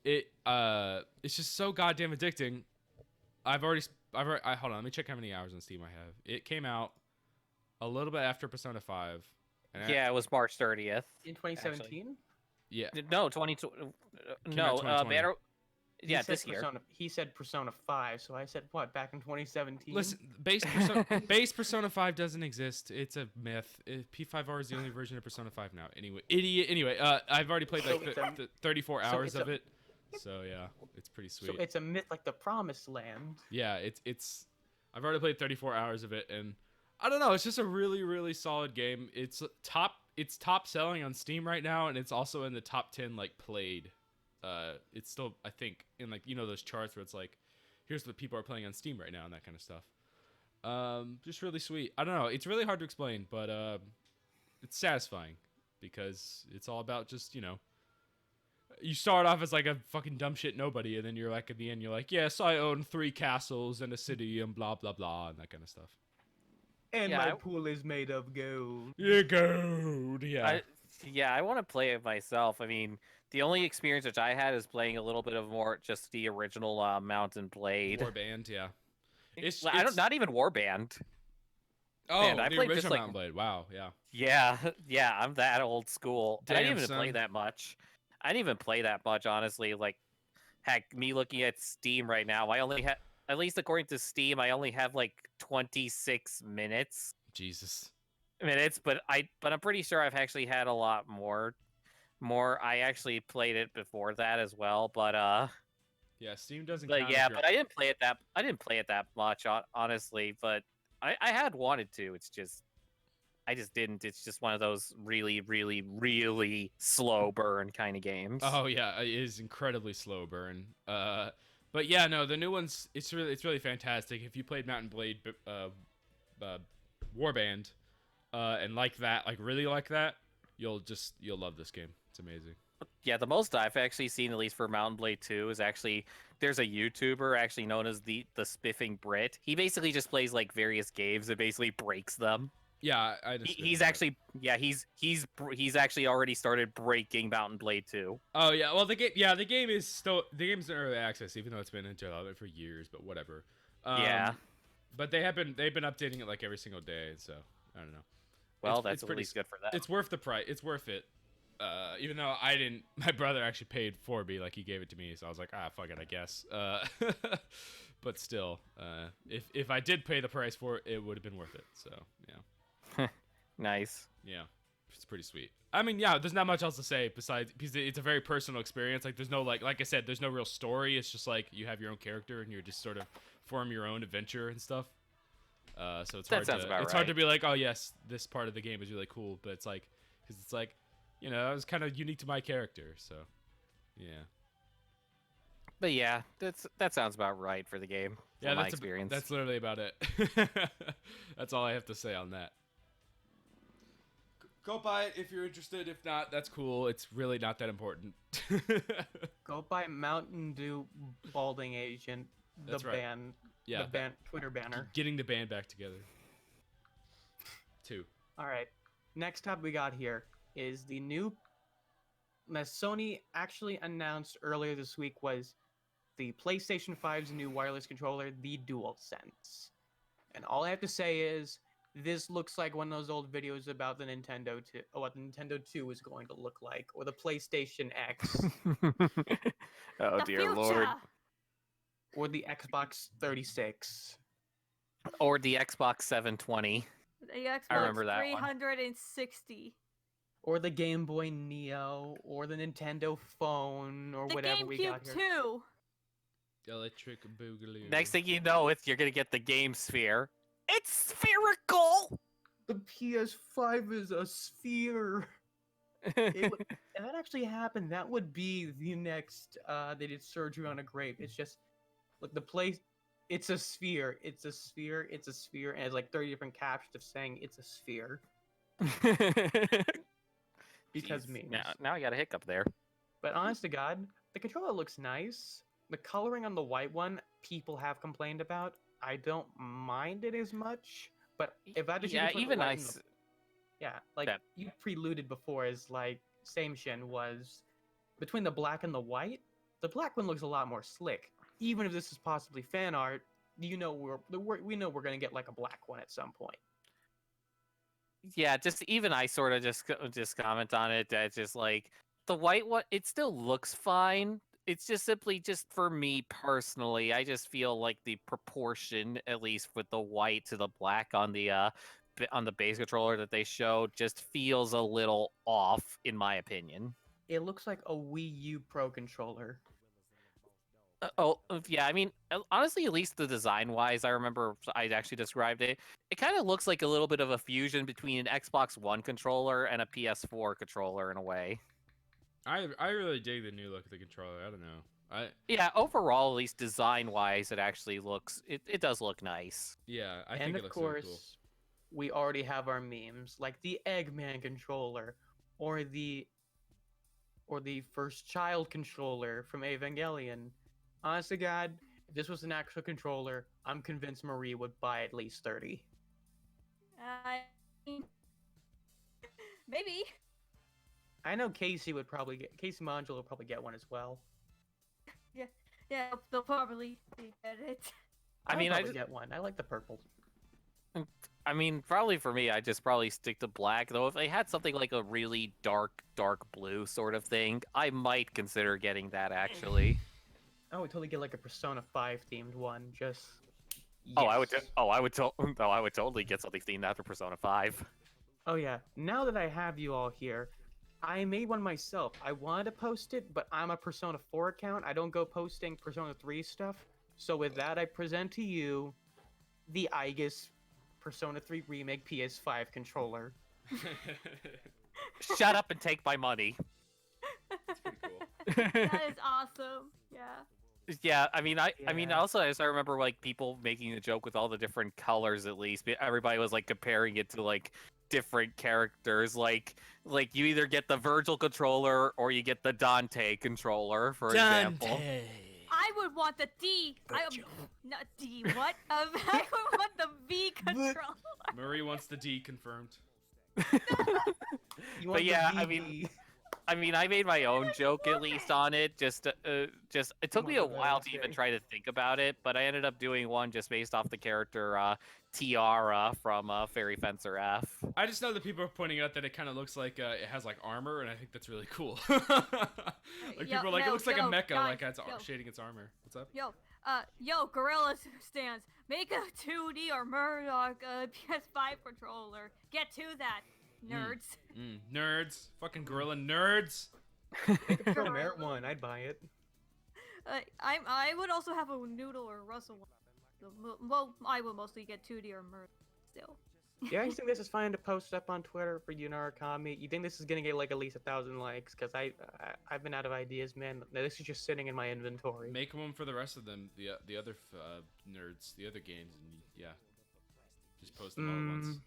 it's just so goddamn addicting. Hold on, let me check how many hours on Steam I have. It came out a little bit after Persona 5. It was March 30th. In 2017? Yeah. No, 2020. No, 2020. Yeah, this year. He said Persona 5, so I said what, back in 2017? Listen, base Persona 5 doesn't exist. It's a myth. P5R is the only version of Persona 5 now. Idiot. Anyway, I've already played like 34 hours of it. So yeah, it's pretty sweet. So it's a myth like the Promised Land. Yeah, it's. I've already played 34 hours of it, and I don't know. It's just a really, really solid game. It's top selling on Steam right now, and it's also in the top 10 like played. It's still, I think, in like those charts where it's like, here's what people are playing on Steam right now and that kind of stuff. Just really sweet. I don't know. It's really hard to explain, but it's satisfying because it's all about just you start off as like a fucking dumb shit nobody, and then you're like at the end you're like, yes, I own 3 castles and a city and blah blah blah and that kind of stuff. And my pool is made of gold. Yeah, gold. Yeah. I want to play it myself. I mean, the only experience which I had is playing a little bit of more just the original Mountain Blade. Warband, yeah. It's not even Warband. Oh, Man, I the played original just like Mountain Blade. Wow, yeah. Yeah, I'm that old school. Damn, I didn't even son. play that much. I didn't even play that much, honestly. Like, heck, me looking at Steam right now, I only have, at least according to Steam, I only have like 26 minutes. Jesus. But I'm pretty sure I've actually had a lot more. I actually played it before that as well, but yeah, Steam doesn't. But yeah, but I didn't play it that much, honestly. But I had wanted to. It's just. I just didn't. It's just one of those really, really, really slow burn kind of games. Oh yeah, it is incredibly slow burn. But yeah, no, the new one's it's really fantastic. If you played Mountain Blade, Warband, and really like that, you'll love this game. It's amazing. Yeah, the most I've actually seen, at least for Mountain Blade 2, is actually there's a YouTuber actually known as the Spiffing Brit. He basically just plays like various games and basically breaks them. Yeah, I just he's actually already started breaking Mountain Blade 2. Oh yeah, well the game is in early access, even though it's been in development for years, but whatever. Yeah. But they've been updating it like every single day, so I don't know. Well, that's at least good for that. It's worth the price. It's worth it. Even though my brother actually paid for me, like he gave it to me, so I was like, fuck it, I guess. But still, if I did pay the price for it, it would have been worth it. So yeah. Nice. Yeah, it's pretty sweet. I mean, yeah, there's not much else to say besides because it's a very personal experience. Like, there's no like I said, there's no real story. It's just like you have your own character and you're just sort of form your own adventure and stuff. So it's hard to be like, oh yes, this part of the game is really cool, but it's like because it's like you know, it was kind of unique to my character. So, yeah. But yeah, that sounds about right for the game. Yeah, from my that's experience. that's literally about it. That's all I have to say on that. Go buy it if you're interested. If not, that's cool. It's really not that important. Go buy Mountain Dew Balding Agent, the That's right. band, Yeah, the band Twitter banner. getting the band back together. 2. All right. Next topic we got here is the new that Sony actually announced earlier this week was the PlayStation 5's new wireless controller, the DualSense. And all I have to say is this looks like one of those old videos about the Nintendo 2, what the Nintendo 2 is going to look like, or the PlayStation X, Oh The dear lord. future. or the Xbox 36. Or the Xbox 720. The Xbox I remember that one. 360. Or the Game Boy Neo, or the Nintendo phone, or The whatever we got GameCube here. 2. Electric Boogaloo. Next thing you know, you're gonna get the Game Sphere. It's spherical. The PS5 is a sphere. If that actually happened, that would be the next. They did surgery on a grape. It's just, look, the place. It's a sphere. It's a sphere. It's a sphere, and it's like 30 different captions of saying it's a sphere because Jeez, memes. now I got a hiccup there. But honest to God, the controller looks nice. The coloring on the white one, people have complained about. I don't mind it as much, but if I had to choose Yeah, between the even white I. and the- yeah, like That- you preluded before as like same Shin was between the black and the white. The black one looks a lot more slick. Even if this is possibly fan art, you know we know we're gonna get like a black one at some point. Yeah, just even I sort of just comment on it that just like the white one, it still looks fine. It's just simply just for me personally, I just feel like the proportion, at least with the white to the black on the base controller that they showed, just feels a little off in my opinion. It looks like a Wii U Pro controller. Yeah, I mean, honestly, at least the design-wise, I remember I actually described it. It kind of looks like a little bit of a fusion between an Xbox One controller and a PS4 controller in a way. I really dig the new look of the controller. I don't know. Yeah, overall, at least design-wise, it actually looks, it does look nice. Yeah, I And think of it looks course, really cool. we already have our memes, like the Eggman controller, or the first child controller from Evangelion. Honest to God, if this was an actual controller, I'm convinced Marie would buy at least 30. I mean, maybe. I know Casey Module would probably get one as well. Yeah, they'll probably get it. I mean, I'd probably get one. I like the purple. I mean, probably for me, I just probably stick to black. Though if they had something like a really dark blue sort of thing, I might consider getting that actually. I would totally get like a Persona 5 themed one. Just Oh, I would. yes. I would totally get something themed after Persona 5. Oh yeah. Now that I have you all here, I made one myself. I wanted to post it, but I'm a Persona 4 account. I don't go posting Persona 3 stuff. So with that, I present to you the Aegis Persona 3 Remake PS5 controller. Shut up and take my money. It's pretty cool. That is awesome. Yeah. Yeah, I mean, I mean, Yeah. also as I remember, like people making a joke with all the different colors. At least everybody was like comparing it to like different characters. Like you either get the Virgil controller or you get the Dante controller, for example. I would want the D. Not D. What? I would want the V control. Marie wants the D confirmed. You want the yeah, I VD. I mean, I made my own joke at least on it. Just it took me a while to even try to think about it, but I ended up doing one just based off the character Tiara from Fairy Fencer F. I just know that people are pointing out that it kind of looks like it has like armor, and I think that's really cool. Like people are like, it looks like a mecha, like it's shading its armor. What's up? Yo, Gorilla stands. Make a 2D or Murdoch PS5 controller. Get to that, nerds. Nerds, fucking gorilla nerds. Make a Pro Merit one. I'd buy it. I would also have a Noodle or Russell one. Well, I would mostly get 2D or Murdoch still. You guys think this is fine to post up on Twitter for Unarakami? You think this is gonna get like at least 1,000 likes? Because I've been out of ideas, man. This is just sitting in my inventory. Make one for the rest of them, the other nerds, the other games, and yeah, just post them all at once.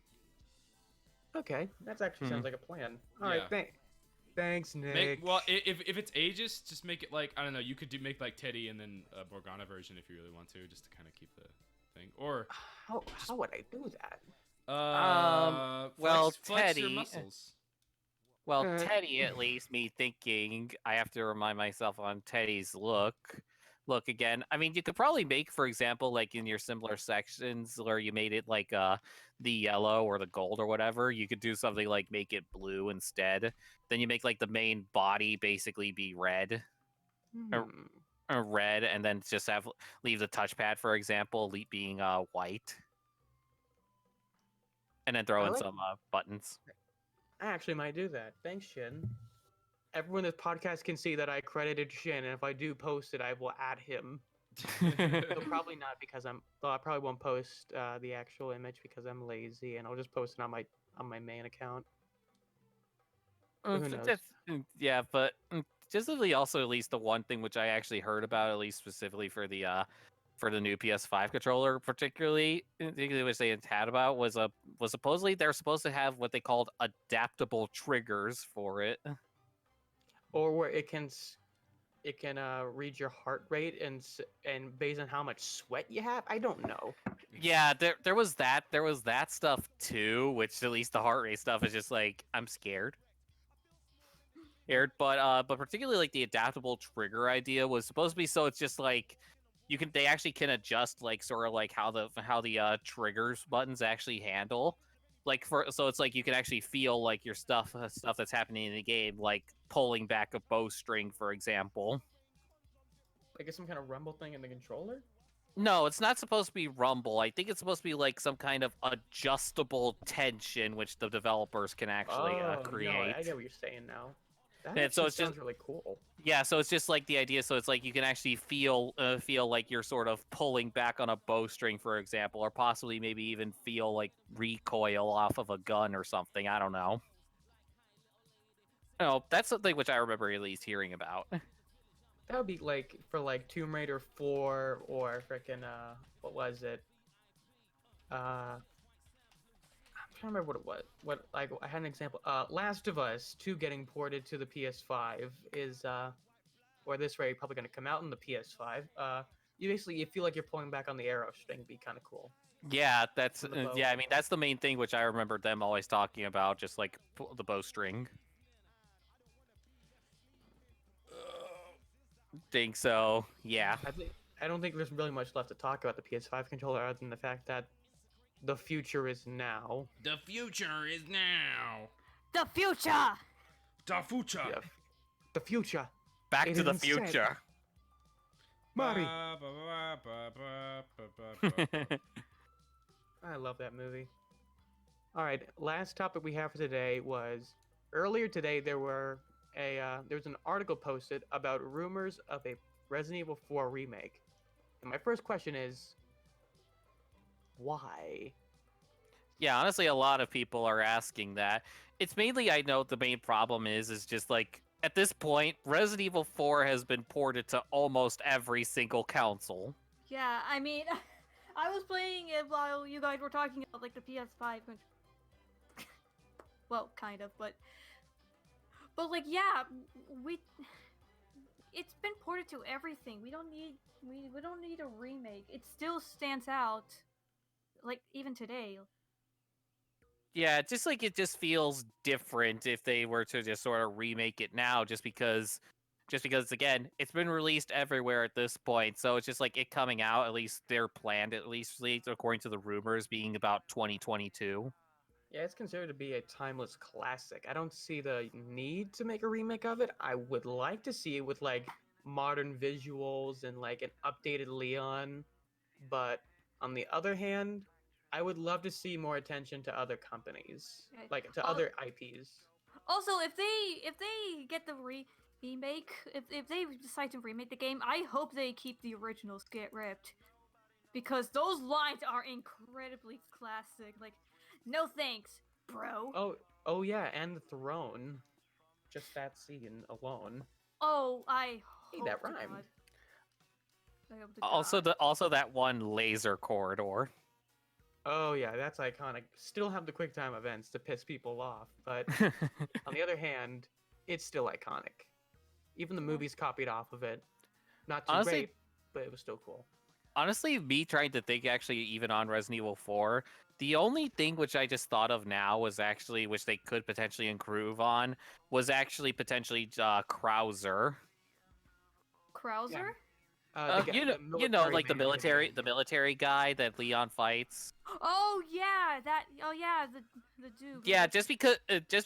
Okay, that actually sounds like a plan. All right, Yeah. thanks, Nick. Well, if it's ages, just make it like, I don't know. You could make like Teddy and then a Morgana version if you really want to, just to kind of keep the thing. Or How would I do that? Well, flex your Teddy. muscles. Well, Teddy, at least, me thinking, I have to remind myself on Teddy's look. Look again. I mean, you could probably make, for example, like in your similar sections where you made it like the yellow or the gold or whatever, you could do something like make it blue instead. Then you make like the main body basically be red. Red, and then just leave the touchpad, for example, being white. And then throw in some buttons. I actually might do that. Thanks, Shin. Everyone in this podcast can see that I credited Shin, and if I do post it, I will add him. Though probably not because I probably won't post the actual image because I'm lazy, and I'll just post it on my main account. Who knows? Yeah, but just also at least the one thing which I actually heard about, at least specifically for the new PS5 controller, particularly which they had about was supposedly they're supposed to have what they called adaptable triggers for it, or where it can read your heart rate and based on how much sweat you have. I don't know. Yeah, there was that stuff too, which at least the heart rate stuff is just like I'm scared. But particularly like the adaptable trigger idea was supposed to be so it's just like they actually can adjust like sort of like how the triggers buttons actually handle, like so it's like you can actually feel like your stuff that's happening in the game, like pulling back a bowstring, for example. Like it's some kind of rumble thing in the controller? No, it's not supposed to be rumble. I think it's supposed to be like some kind of adjustable tension, which the developers can actually create. No, I get what you're saying now. That And so sounds really cool. Yeah, so it's just like the idea. So it's like you can actually feel like you're sort of pulling back on a bowstring, for example, or possibly maybe even feel like recoil off of a gun or something. I don't know. No, that's something which I remember at least hearing about. That would be like for like Tomb Raider 4 or frickin' what was it? I'm trying to remember what it was. What, like, I had an example. Last of Us 2 getting ported to the PS5 is or this way probably going to come out in the PS5. You feel like you're pulling back on the arrow string. Be kind of cool. Yeah, that's I mean that's the main thing which I remember them always talking about, just like the bowstring. Think so. Yeah. I don't think there's really much left to talk about the PS5 controller other than the fact that the future is now. The future is now. The future. The future. Yeah. The future. Back It to the is said. future. Marty. Ba, ba, ba, ba, ba, ba, ba, ba. I love that movie. All right, last topic we have for today was earlier today there was an article posted about rumors of a Resident Evil 4 remake. And my first question is why? Yeah, honestly, a lot of people are asking that. It's mainly, I know the main problem is just like, at this point, Resident Evil 4 has been ported to almost every single console. Yeah, I mean, I was playing it while you guys were talking about like the PS5. Well, kind of, but like, yeah, it's been ported to everything. We don't need a remake. It still stands out, like even today. Yeah, it just feels different if they were to just sort of remake it now, just because again, it's been released everywhere at this point, so it's just like it coming out, at least they're planned, at least according to the rumors, being about 2022. Yeah, it's considered to be a timeless classic. I don't see the need to make a remake of it. I would like to see it with like modern visuals and like an updated Leon, but on the other hand, I would love to see more attention to other companies, like to other IPs. Also, if they get the remake, if they decide to remake the game, I hope they keep the originals get ripped, because those lines are incredibly classic. Like, No thanks, bro. Oh yeah, and the throne. Just that scene alone. Oh, I Hey, hope that to rhymed. God. I hope to Also, God. also that one laser corridor. Oh yeah, that's iconic. Still have the quick time events to piss people off, but on the other hand, it's still iconic. Even the Yeah. movies copied off of it. Not too Honestly- great, but it was still cool. Honestly, me trying to think actually even on Resident Evil 4, the only thing which I just thought of now was actually which they could potentially improve on was actually potentially Krauser. Krauser? You know, like the military military guy that Leon fights. Oh yeah, the dude. Yeah, just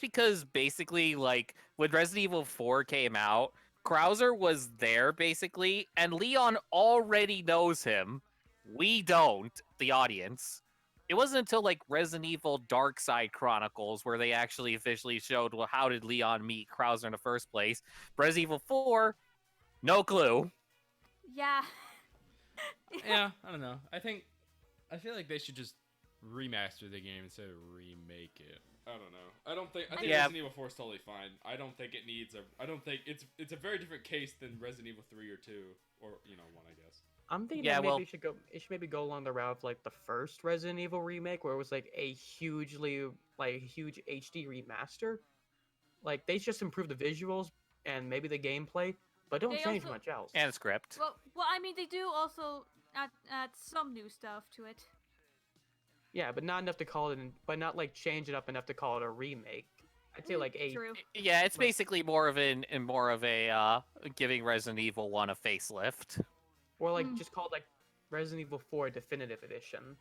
because basically like when Resident Evil 4 came out, Krauser was there basically, and Leon already knows him. We don't, the audience. It wasn't until like Resident Evil Dark Side Chronicles where they actually officially showed, well, how did Leon meet Krauser in the first place. Resident Evil 4, no clue. Yeah. Yeah, I don't know. I feel like they should just remaster the game instead of remake it. I don't know. I think Yeah. Resident Evil 4 is totally fine. I don't think it needs a. I don't think it's a very different case than Resident Evil 3 or 2 or 1, I guess. I'm thinking Yeah, that maybe well- it should maybe go along the route of like the first Resident Evil remake, where it was like a huge HD remaster. Like they just improve the visuals and maybe the gameplay, but don't They change also- much else. And script. Well, I mean, they do also add some new stuff to it. Yeah, but not enough to call it, but not like change it up enough to call it a remake. I'd say like a True. Yeah, it's Like- basically more of a giving Resident Evil 1 a facelift. or like Mm. just call it like Resident Evil 4 Definitive Edition.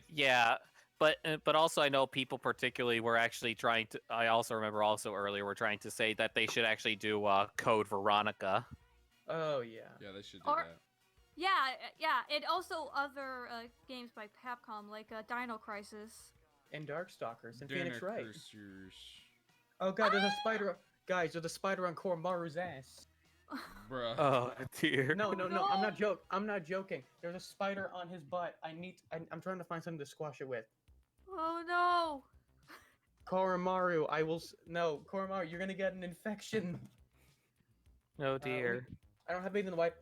Yeah, but also I know people particularly were actually trying to. I also remember also earlier were trying to say that they should actually do Code Veronica. Oh yeah. Yeah, they should do Or- that. Yeah, and also other games by Capcom like Dino Crisis. And Darkstalkers and Dinner Phoenix Wright. Cursors. Oh god, there's a spider. Guys, there's a spider on Koromaru's ass. Bruh. Oh dear. No, no. I'm not joking. There's a spider on his butt. I'm trying to find something to squash it with. Oh no! Koromaru, no, Koromaru, you're gonna get an infection. Oh dear. I don't have anything to wipe.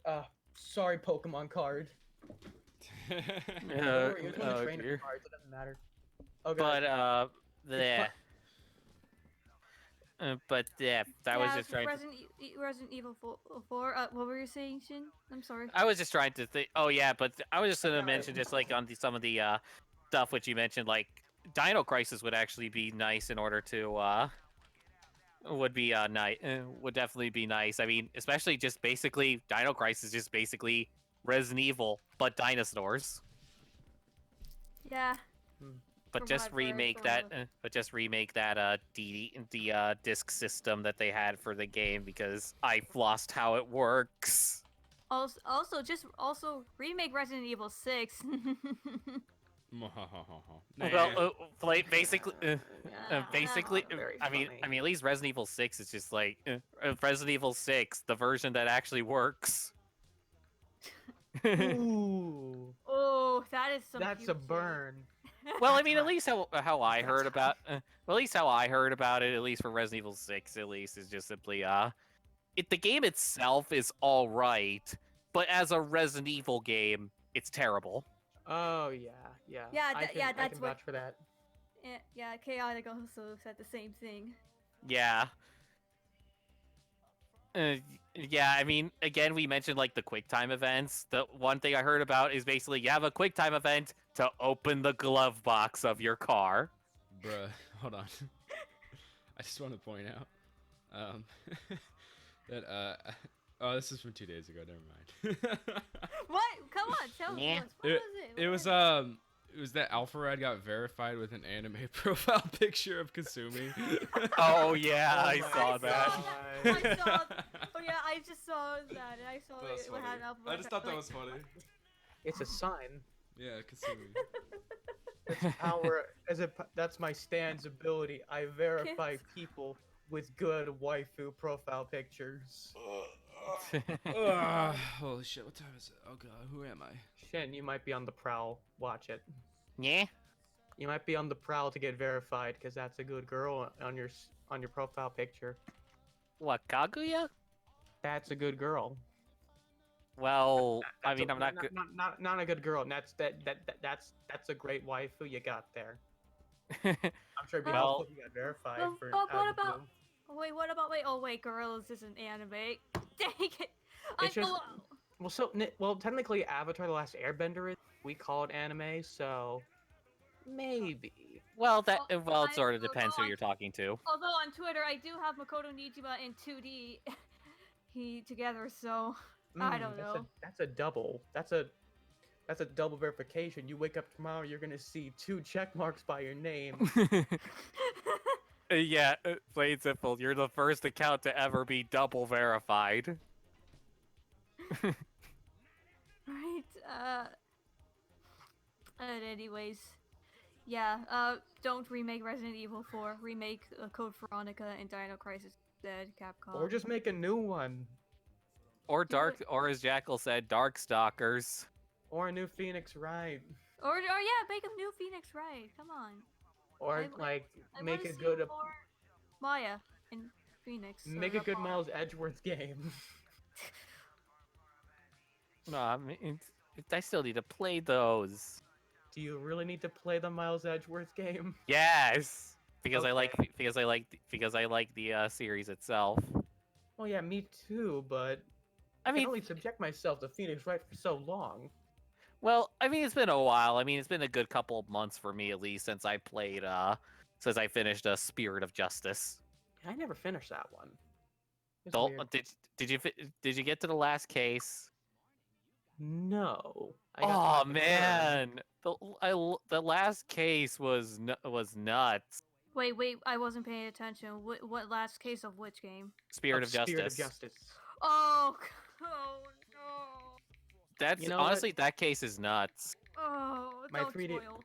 Sorry, Pokemon card. Don't worry, it was one of the trainer dear. cards. It doesn't matter. Oh god. But yeah. But yeah, that was Yeah, just trying. Resident Evil 4. What were you saying, Shin? I'm sorry. I was just trying to think. Oh yeah, but I was just gonna Okay. mention just like on some of the stuff which you mentioned, like Dino Crisis would actually be nice in order to would be nice. Would definitely be nice. I mean, especially just basically Dino Crisis, just basically Resident Evil, but dinosaurs. Yeah. But From just what I've heard, remake or that. what- But just remake that the disc system that they had for the game because I've lost how it works. Also remake Resident Evil 6. Well, basically, Very I mean, funny. at least Resident Evil 6 is just like Resident Evil 6, the version that actually works. Ooh, Oh, that is some. that's a cute shit. burn. Well, I mean, at least how I heard about, well, at least how I heard about it, at least for Resident Evil 6, at least is just simply the game itself is all right, but as a Resident Evil game, it's terrible. Oh yeah. Yeah, I yeah, can that's what- vouch for that. Yeah, Chaotic also said the same thing. Yeah. Yeah, I mean, again, we mentioned like the QuickTime events. The one thing I heard about is basically you have a QuickTime event to open the glove box of your car. Bruh, hold on. I just want to point out that oh, this is from 2 days ago. Never mind. What? Come on, tell Yeah. us. What was it? It What was it was that Alpharad got verified with an anime profile picture of Kasumi. Oh yeah, Oh I my saw God. that. I saw. Oh yeah, I just saw that. And I saw That was it funny. had an alphabet. I just thought that like- was funny. It's a sign. Yeah, Kasumi. That's power. That's my stand's ability. I verify people with good waifu profile pictures. Holy shit! What time is it? Oh god, who am I? Shen, you might be on the prowl. Watch it. Yeah. You might be on the prowl to get verified because that's a good girl on your profile picture. What, Kaguya? That's a good girl. Well, I That's mean, I'm not good. not a good girl. And that's a great waifu you got there. I'm sure it'd be Well- helpful if you got verified Well, for. but out what of the about? blue. Wait, what about? Wait, oh wait, Gorillas isn't anime. Dang it! I It's just- know. Well, technically, Avatar: The Last Airbender is. We call it anime, so maybe. Well, Well, it sort of I- depends who although you're talking to. Although on Twitter I do have Makoto Nijiba in 2D together, so I don't know. That's a double. That's a double verification. You wake up tomorrow, you're gonna see 2 check marks by your name. Yeah, plain simple. You're the first account to ever be double verified. Right. And anyways, yeah. Don't remake Resident Evil 4. Remake Code Veronica and Dino Crisis instead, Capcom. Or just make a new one. Or or as Jackal said, Darkstalkers. Or a new Phoenix Wright. or yeah, make a new Phoenix Wright. Come on. Or I make wanna a see good more Maya and Phoenix. make a good Miles Edgeworth game. No, I mean, I still need to play those. Do you really need to play the Miles Edgeworth game? Yes, because I like Okay. the series itself. Well, yeah, me too, but I I mean, can only subject myself to Phoenix Wright for so long. well, I mean, it's been a while. I mean, it's been a good couple of months for me at least since I finished Spirit of Justice. I never finished that one. It's Don't- weird. Did you get to the last case? No. I got Oh past the third. man, the last case was nuts. Wait, I wasn't paying attention. What last case of which game? Spirit of Justice. Spirit of Justice. Oh, oh no. That's You know what? honestly that case is nuts. Oh, My don't 3D spoil.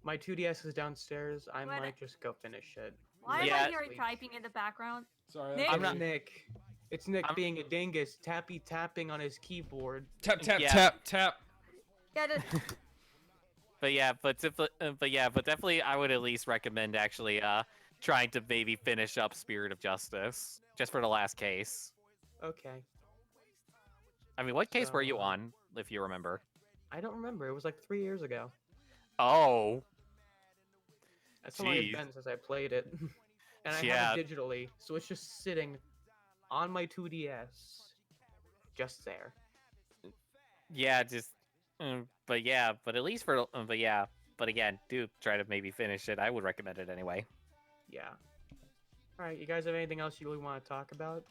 My 2DS is downstairs. I What? might just go finish it. Why am Yeah. I hearing typing in the background? Sorry, Nick? that's I'm not- me. Nick. It's Nick I'm- being a dingus, tapping on his keyboard. Tap tap Yeah. tap tap. Get it? But definitely I would at least recommend actually trying to maybe finish up Spirit of Justice just for the last case. Okay. I mean, what case were you So- on, if you remember? I don't remember. It was like 3 years ago. Oh, That's how long it's Jeez. been since I played it. And I Yeah. have it digitally, so it's just sitting on my 2DS. Just there. yeah, but at least but again, do try to maybe finish it. I would recommend it anyway. Yeah. Alright, you guys have anything else you really want to talk about?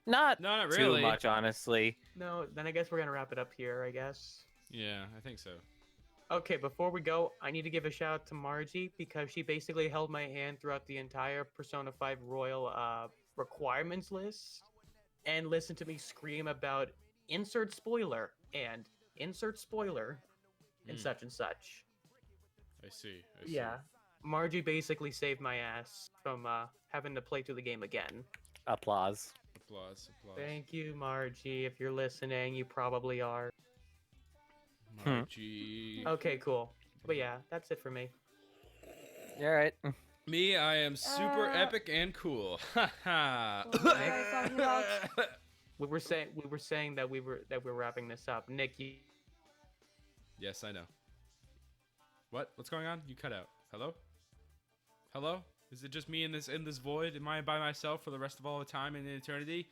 Not No, not too really. much, honestly. No, then I guess we're gonna wrap it up here, I guess. Yeah, I think so. Okay, before we go, I need to give a shout out to Margie because she basically held my hand throughout the entire Persona 5 Royal requirements list and listened to me scream about insert spoiler and insert spoiler and Hmm. such and such. I see. I see. Yeah. Margie basically saved my ass from having to play through the game again. Applause. Applause. Applause. Thank you, Margie. If you're listening, you probably are. Margie. Okay, cool. But yeah, that's it for me. All right. Me, I am super Uh, epic and cool. Ha ha. What were you guys talking about? We were saying that we're wrapping this up. Nick, you Yes, I know. What? What's going on? You cut out. Hello? Hello? Is it just me in this void? Am I by myself for the rest of all the time and eternity?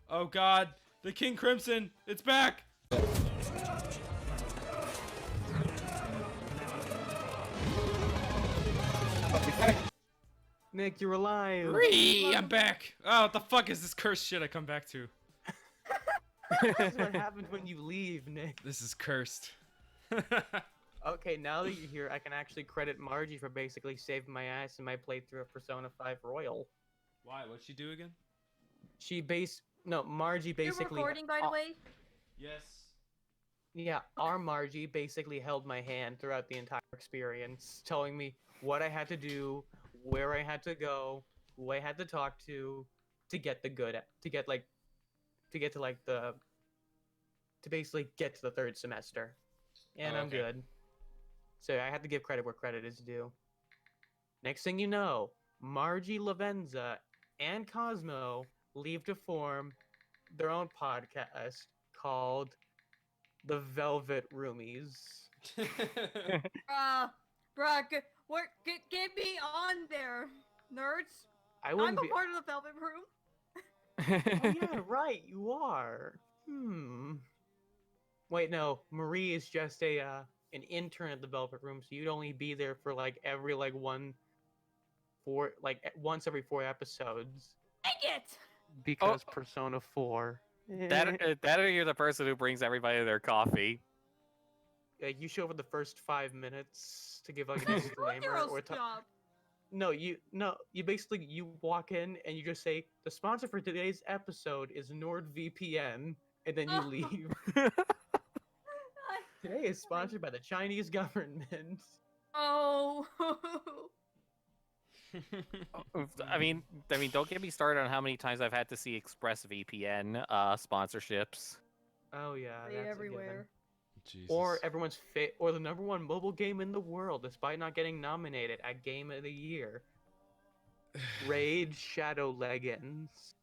Oh God, the King Crimson! It's back! Nick, you're alive. Ree, I'm back! Oh, what the fuck is this cursed shit I come back to? This is what happens when you leave, Nick. This is cursed. Okay, now that you're here, I can actually credit Margie for basically saving my ass in my playthrough of Persona 5 Royal. Why? What'd she do again? Margie You're basically. recording, by the way. Yes. Yeah, our Margie basically held my hand throughout the entire experience, telling me what I had to do, where I had to go, who I had to talk to get the good, to get to like to basically get to the third semester, and Oh, I'm okay. good. So I have to give credit where credit is due. Next thing you know, Margie Lavenza and Cosmo leave to form their own podcast called The Velvet Roomies. Get me on there, nerds. I I'm wouldn't a be. part of the Velvet Room. Oh yeah, right. You are. Wait, no. Marie is just an intern at the Velvet Room, so you'd only be there for like every once every 4 episodes Dang it! because Persona 4. That or you're the person who brings everybody their coffee. You show up in the first 5 minutes to give like a That's disclaimer 4-year-old's job. No, you basically you walk in and you just say the sponsor for today's episode is NordVPN, and then you Oh. leave. I- Today is sponsored by the Chinese government. Oh. I mean, don't get me started on how many times I've had to see ExpressVPN sponsorships. Oh yeah, They that's a given. everywhere. Jesus. Or everyone's or the #1 mobile game in the world, despite not getting nominated at Game of the Year. Raid Shadow Legends.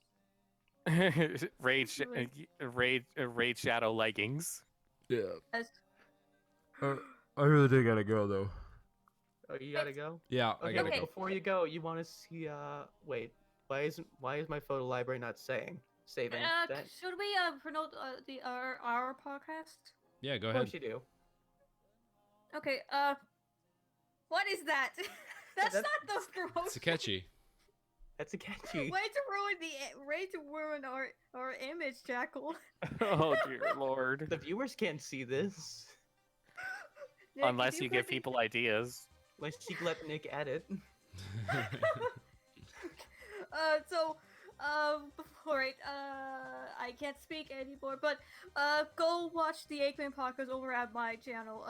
Raid Shadow leggings. Yeah. Yes. I really do gotta go though. Oh, you gotta go. Yeah, I Okay, gotta Okay. go. before you go, you want to see? Wait. Why is my photo library not saving? Saving. That? Should we promote our podcast? Yeah, go Of ahead. course you do. Okay. What is that? That's That's- not the promotion. It's catchy. That's a catchy. Way to ruin our image, Jackal. Oh dear lord. The viewers can't see this Nick, Unless if you give could be- people ideas. unless you let Nick edit. Alright, I can't speak anymore, but, go watch the Eggplant Podcast over at my channel,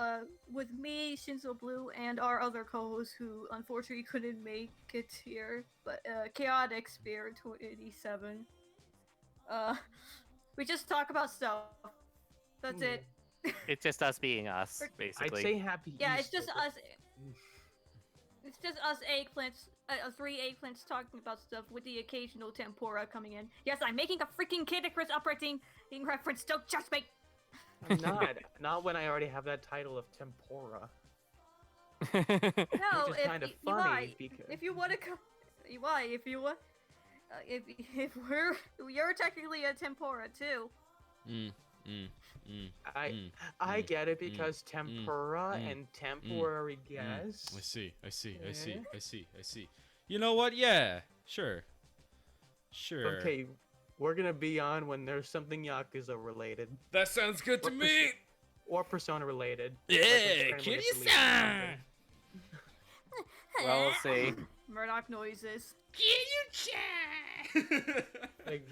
with me, Shinzo Blue, and our other co-host who unfortunately couldn't make it here, but, Chaotic Spear 27. We just talk about stuff. That's it. It's just us being us, I'd basically. say happy. Yeah, it's Easter. just us. It's just us eggplants, 3 eggplants talking about stuff with the occasional tempura coming in. Yes, I'm making a freaking Kid Icarus operating reference. Don't judge me. I'm not when I already have that title of tempura. No, Which is kind of funny because if you want to come, why? If you want, if you're technically a tempura too. I get it because tempura and temporary guest. I see. You know what? Yeah, sure. Okay, we're gonna be on when there's something Yakuza related That sounds good to Or me. or Persona related. Yeah, Like when it's Kiryu-san. Well, we'll see. Murdoch noises. Kiryu-chan. Like,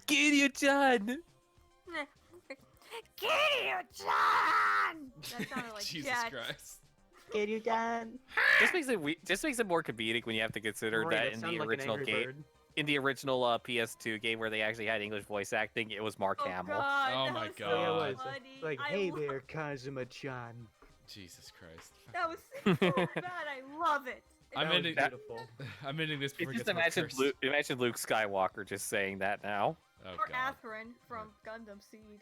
Kiryu-chan! Kiryu-chan! That sounded like Jesus Jet. Christ. get you done. Just makes it more comedic when you have to consider Right, that it in sounded the like an original angry game. bird. In the original PS2 game where they actually had English voice acting, it was Mark Oh Hamill. god, Oh that my was God. Yeah, it so was. funny. Like, I hey lo- there, Kazuma-chan. Jesus Christ. That was so bad. I love it. I'm That was ending. beautiful. I'm ending this before it Just gets more cursed. imagine Luke Skywalker just saying that now. Oh Or God. Atherin from Gundam Seed.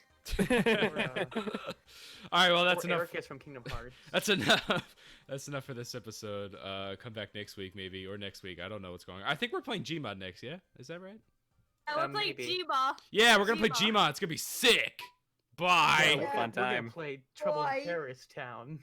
All right, well that's Or enough. Ericus from Kingdom Hearts. That's enough. That's enough for this episode. Come back next week maybe, or next week. I don't know what's going on. I think we're playing Gmod next. Yeah, is that right? I would play maybe. Jiba. Yeah, we're gonna play Gmod. Gmod. It's gonna be sick. Bye. Yeah, Yeah. Fun We're time. gonna play Trouble Boy. in Paris Town.